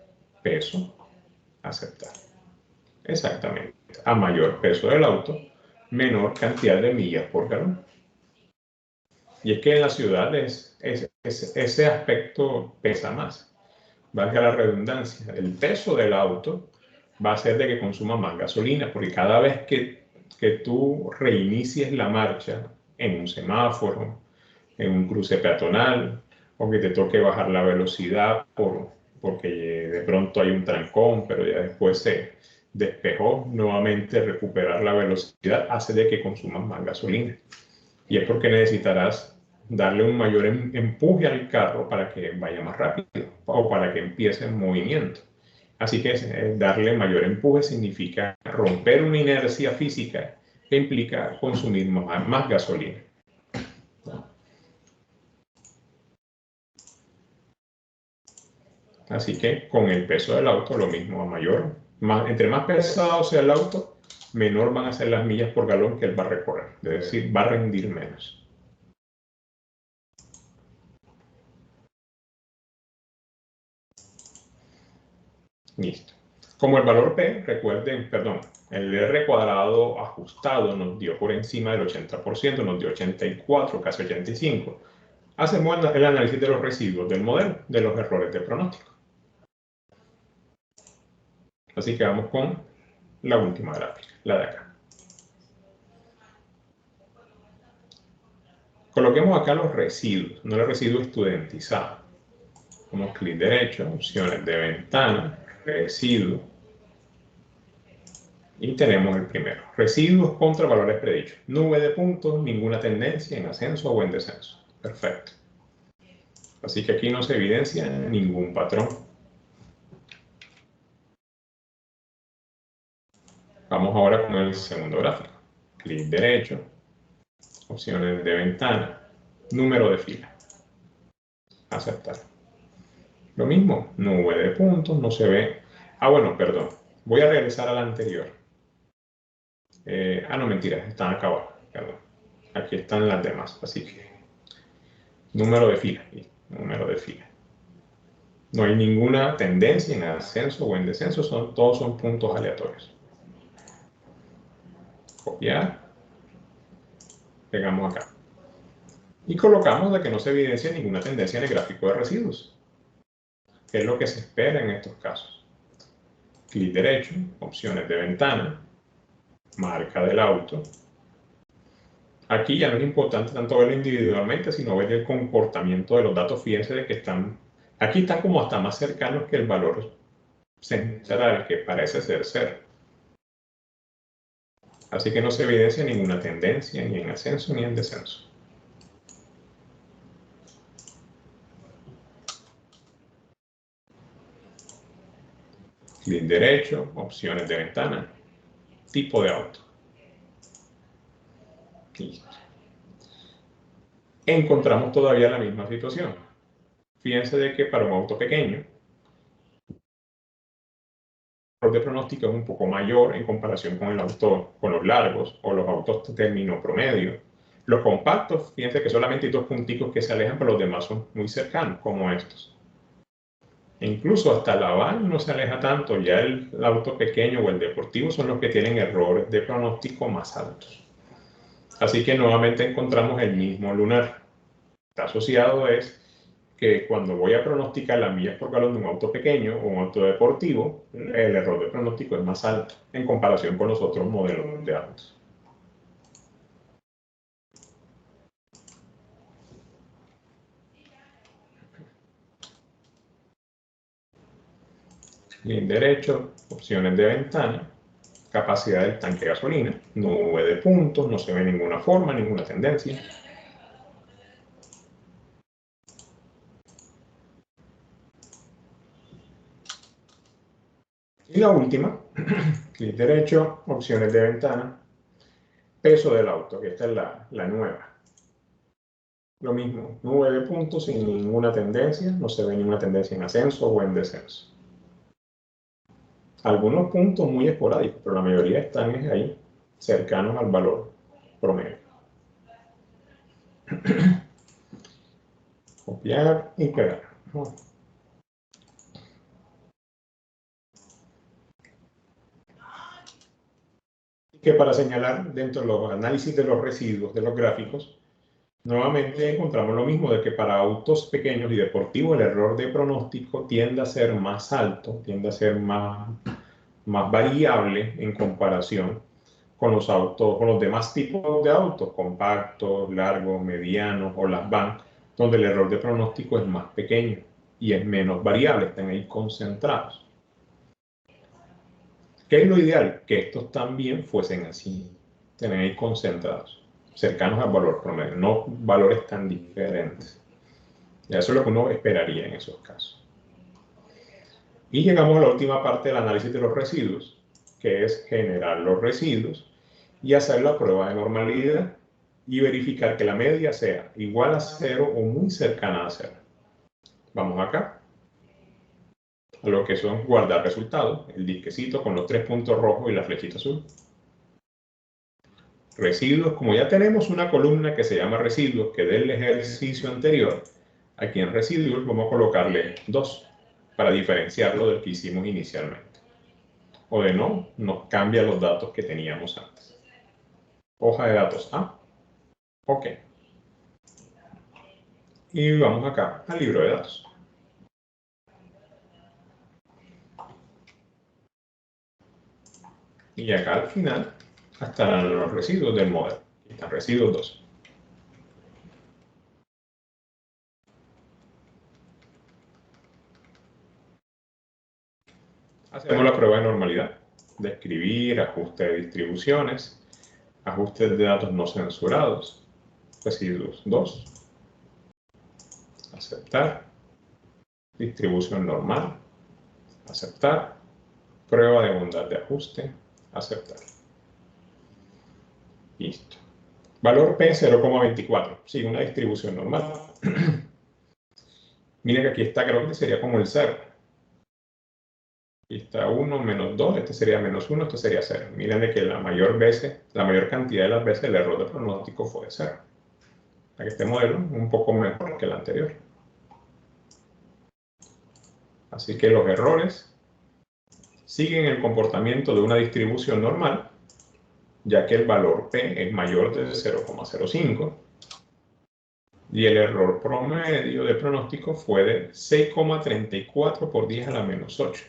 peso, aceptar. Exactamente. A mayor peso del auto, menor cantidad de millas por galón. Y es que en la ciudad ese aspecto pesa más. Valga la redundancia, el peso del auto va a hacer de que consuma más gasolina, porque cada vez que tú reinicies la marcha en un semáforo, en un cruce peatonal, o que te toque bajar la velocidad porque de pronto hay un trancón, pero ya después se despejó, nuevamente recuperar la velocidad hace de que consumas más gasolina. Y es porque necesitarás darle un mayor empuje al carro para que vaya más rápido o para que empiece en movimiento. Así que darle mayor empuje significa romper una inercia física que implica consumir más gasolina. Así que con el peso del auto lo mismo, entre más pesado sea el auto, menor van a ser las millas por galón que él va a recorrer. Es decir, va a rendir menos. Listo. Como el valor P, recuerden, perdón, el R cuadrado ajustado nos dio por encima del 80%, nos dio 84, casi 85. Hacemos el análisis de los residuos del modelo, de los errores de pronóstico. Así que vamos con la última gráfica, la de acá. Coloquemos acá los residuos, no los residuos estudentizados. Damos clic derecho, opciones de ventana, residuos. Y tenemos el primero. Residuos contra valores predichos. Nube de puntos, ninguna tendencia en ascenso o en descenso. Perfecto. Así que aquí no se evidencia ningún patrón. Vamos ahora con el segundo gráfico. Clic derecho, opciones de ventana, número de fila. Aceptar. Lo mismo, nube de puntos, no se ve. Ah, bueno, perdón. Voy a regresar a la anterior. No, mentiras, están acá abajo. Perdón. Aquí están las demás, así que número de fila. Número de fila. No hay ninguna tendencia en ascenso o en descenso, todos son puntos aleatorios. Copiar. Pegamos acá. Y colocamos de que no se evidencia ninguna tendencia en el gráfico de residuos. ¿Qué es lo que se espera en estos casos? Clic derecho, opciones de ventana, marca del auto. Aquí ya no es importante tanto verlo individualmente, sino ver el comportamiento de los datos. Fíjense de que aquí están como hasta más cercanos que el valor central, que parece ser 0. Así que no se evidencia ninguna tendencia ni en ascenso ni en descenso. Clic derecho, opciones de ventana, tipo de auto. Listo. Encontramos todavía la misma situación. Fíjense de que para un auto pequeño, el error de pronóstico es un poco mayor en comparación con los largos o los autos de término promedio. Los compactos, fíjense que solamente hay 2 punticos que se alejan, pero los demás son muy cercanos, como estos. Incluso hasta la van no se aleja tanto, ya el auto pequeño o el deportivo son los que tienen errores de pronóstico más altos. Así que nuevamente encontramos el mismo lunar. Está asociado es que cuando voy a pronosticar las millas por galón de un auto pequeño o un auto deportivo, el error de pronóstico es más alto en comparación con los otros modelos de autos. Clic derecho, opciones de ventana, capacidad del tanque de gasolina, nube de puntos, no se ve ninguna forma, ninguna tendencia. Y la última, clic derecho, opciones de ventana, peso del auto, que esta es la nueva. Lo mismo, nube de puntos sin ninguna tendencia, no se ve ninguna tendencia en ascenso o en descenso. Algunos puntos muy esporádicos, pero la mayoría están ahí, cercanos al valor promedio. Copiar y pegar. Que para señalar dentro de los análisis de los residuos de los gráficos, nuevamente encontramos lo mismo de que para autos pequeños y deportivos el error de pronóstico tiende a ser más alto, tiende a ser más variable en comparación con los autos, con los demás tipos de autos, compactos, largos, medianos o las van, donde el error de pronóstico es más pequeño y es menos variable, están ahí concentrados. ¿Qué es lo ideal? Que estos también fuesen así, estén ahí concentrados, cercanos al valor promedio, no valores tan diferentes. Y eso es lo que uno esperaría en esos casos. Y llegamos a la última parte del análisis de los residuos, que es generar los residuos y hacer la prueba de normalidad y verificar que la media sea igual a 0 o muy cercana a 0. Vamos acá a lo que son guardar resultados, el disquecito con los 3 puntos rojos y la flechita azul. residuos, como ya tenemos una columna que se llama residuos, que del ejercicio anterior, aquí en residuos vamos a colocarle 2 para diferenciarlo del que hicimos inicialmente. O de no, nos cambia los datos que teníamos antes. Hoja de datos A. Ok. Y vamos acá al libro de datos. Y acá al final estarán los residuos del modelo. Aquí están residuos 2. Hacemos la prueba de normalidad. Describir, ajuste de distribuciones, ajustes de datos no censurados, residuos 2. Aceptar. Distribución normal. Aceptar. Prueba de bondad de ajuste. Aceptar. Listo. Valor P 0,24. Sí, una distribución normal. Miren que aquí está, creo que sería como el 0. Aquí está 1, menos 2, este sería menos 1, este sería 0. Miren de que la mayor cantidad de las veces el error de pronóstico fue de 0. Para que este modelo es un poco mejor que el anterior. Así que los errores siguen el comportamiento de una distribución normal, ya que el valor P es mayor de 0,05 y el error promedio de pronóstico fue de 6,34 por 10 a la menos 8.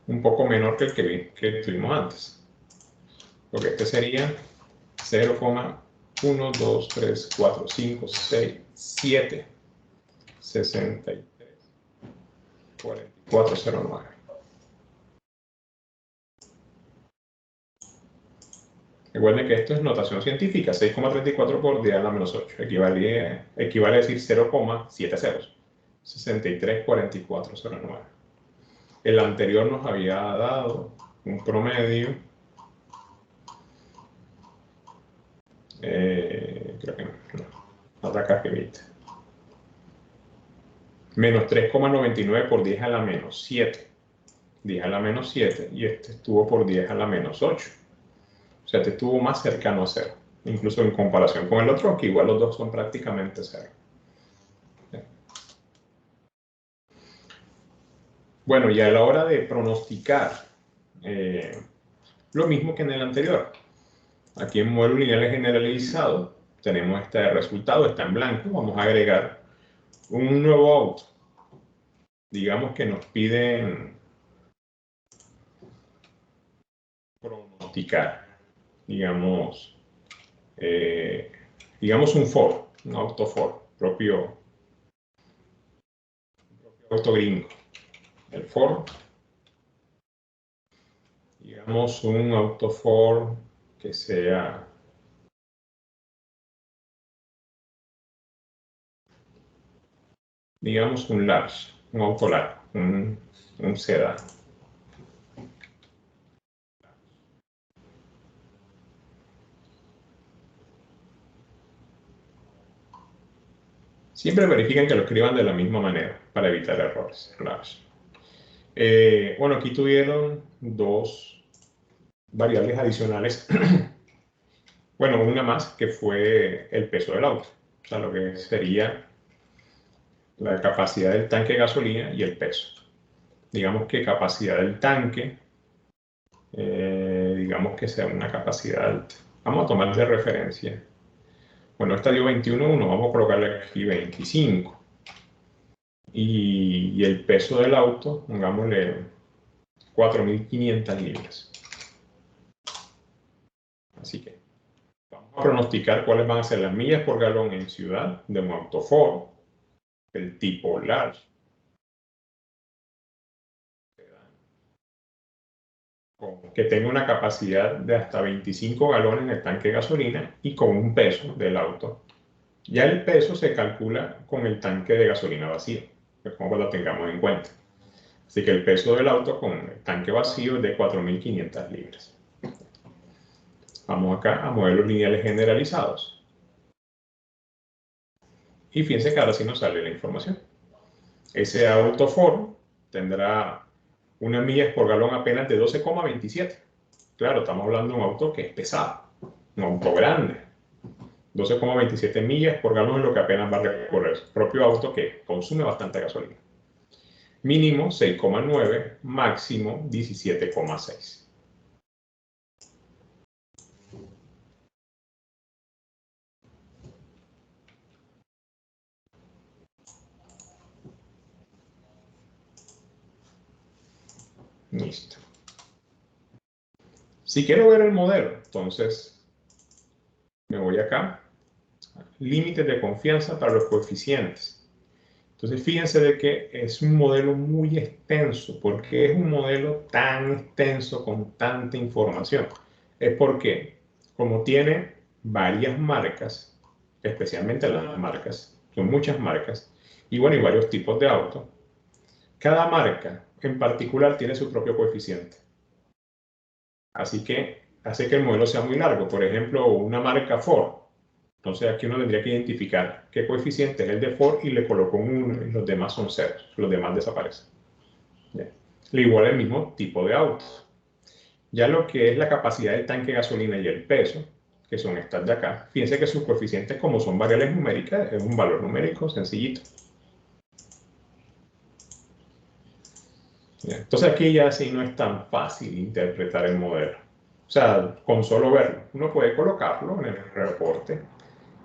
Un poco menor que el que tuvimos antes. Porque este sería 0,1, 2, 3, 4, 5, 6, 7, 63, 4409. Recuerden que esto es notación científica, 6,34 por 10 a la menos 8. Equivale a decir 0,70. 63, 4409. El anterior nos había dado un promedio. Creo que no. Ataca que viste. Menos 3,99 por 10 a la menos 7. 10 a la menos 7. Y este estuvo por 10 a la menos 8. O sea, este estuvo más cercano a 0. Incluso en comparación con el otro, que igual los dos son prácticamente 0. Bueno, y a la hora de pronosticar, lo mismo que en el anterior. Aquí en modelo lineal generalizado tenemos este resultado, está en blanco. Vamos a agregar un nuevo auto. Digamos que nos piden pronosticar. Digamos un for, un auto for, propio auto gringo. El for. Digamos un auto for que sea digamos un large, un auto largo, un sedán. Siempre verifiquen que lo escriban de la misma manera para evitar errores. Large. Bueno, aquí tuvieron dos variables adicionales. Bueno, una más que fue el peso del auto. O sea, lo que sería la capacidad del tanque de gasolina y el peso. Digamos que capacidad del tanque, digamos que sea una capacidad alta. Vamos a tomar de referencia. Bueno, esta dio 21,1, vamos a colocarle aquí 25. Y el peso del auto, pongámosle 4.500 libras. Así que vamos a pronosticar cuáles van a ser las millas por galón en ciudad de un auto Ford, el tipo large, que tenga una capacidad de hasta 25 galones en el tanque de gasolina y con un peso del auto. Ya el peso se calcula con el tanque de gasolina vacío, como lo tengamos en cuenta. Así que el peso del auto con el tanque vacío es de 4.500 libras. Vamos acá a modelos lineales generalizados. Y fíjense que ahora sí nos sale la información. Ese auto Ford tendrá unas millas por galón apenas de 12,27. Claro, estamos hablando de un auto que es pesado, un auto grande. 12,27 millas por galón es lo que apenas va a recorrer. Propio auto que consume bastante gasolina. Mínimo 6,9, máximo 17,6. Listo. Si quiero ver el modelo, entonces me voy acá. Límites de confianza para los coeficientes. Entonces fíjense de que es un modelo muy extenso. ¿Por qué es un modelo tan extenso con tanta información? Es porque como tiene varias marcas, especialmente las marcas, son muchas marcas, y bueno, y varios tipos de autos, cada marca en particular tiene su propio coeficiente. Así que hace que el modelo sea muy largo. Por ejemplo, una marca Ford. Entonces aquí uno tendría que identificar qué coeficiente es el de Ford y le coloco un 1 y los demás son ceros. Los demás desaparecen. ¿Ya? Igual el mismo tipo de autos. Ya lo que es la capacidad del tanque de gasolina y el peso, que son estas de acá, fíjense que sus coeficientes, como son variables numéricas, es un valor numérico sencillito. ¿Ya? Entonces aquí ya sí no es tan fácil interpretar el modelo. O sea, con solo verlo, uno puede colocarlo en el reporte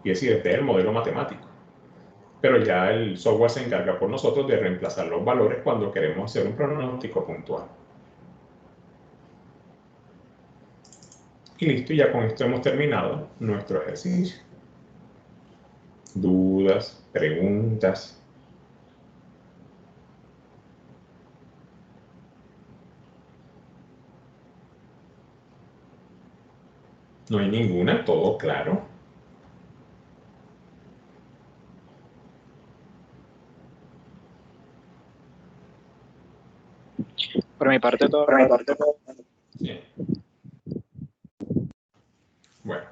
y decir, este es el modelo matemático. Pero ya el software se encarga por nosotros de reemplazar los valores cuando queremos hacer un pronóstico puntual. Y listo, ya con esto hemos terminado nuestro ejercicio. ¿Dudas? ¿Preguntas? No hay ninguna, todo claro. Por mi parte todo. Bien. Bueno,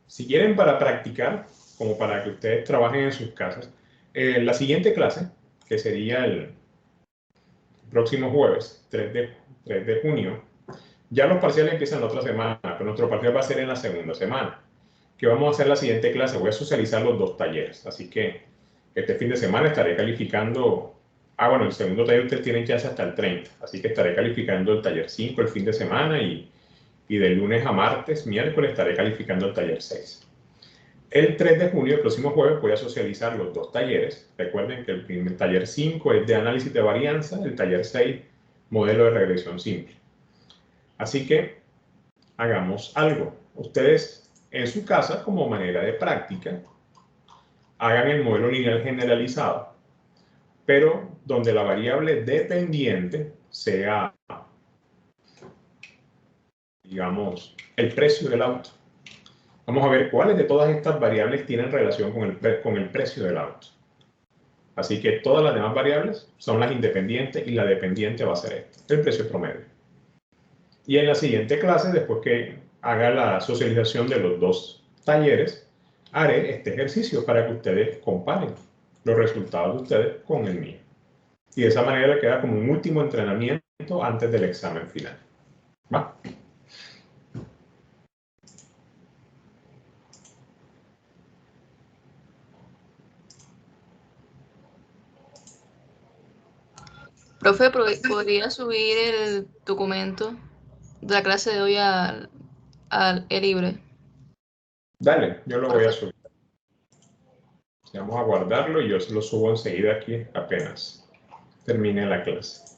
si quieren para practicar, como para que ustedes trabajen en sus casas, la siguiente clase, que sería el próximo jueves, 3 de junio, ya los parciales empiezan la otra semana, pero nuestro parcial va a ser en la segunda semana. ¿Qué vamos a hacer la siguiente clase? Voy a socializar los 2 talleres, así que este fin de semana estaré calificando. Bueno, el segundo taller ustedes tienen chance hasta el 30, así que estaré calificando el taller 5 el fin de semana y de lunes a martes, miércoles, estaré calificando el taller 6. El 3 de junio, el próximo jueves, voy a socializar los 2 talleres. Recuerden que el taller 5 es de análisis de varianza, el taller 6, modelo de regresión simple. Así que hagamos algo. Ustedes en su casa, como manera de práctica, hagan el modelo lineal generalizado, pero donde la variable dependiente sea, digamos, el precio del auto. Vamos a ver cuáles de todas estas variables tienen relación con el precio del auto. Así que todas las demás variables son las independientes y la dependiente va a ser esta, el precio promedio. Y en la siguiente clase, después que haga la socialización de los 2 talleres, haré este ejercicio para que ustedes comparen los resultados de ustedes con el mío. Y de esa manera le queda como un último entrenamiento antes del examen final. ¿Va? Profe, ¿podría subir el documento de la clase de hoy al e-libre? Dale, yo lo voy a subir. Vamos a guardarlo y yo se lo subo enseguida aquí apenas termine la clase.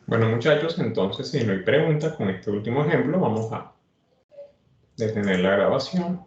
Bueno, muchachos, entonces si no hay preguntas con este último ejemplo, vamos a detener la grabación.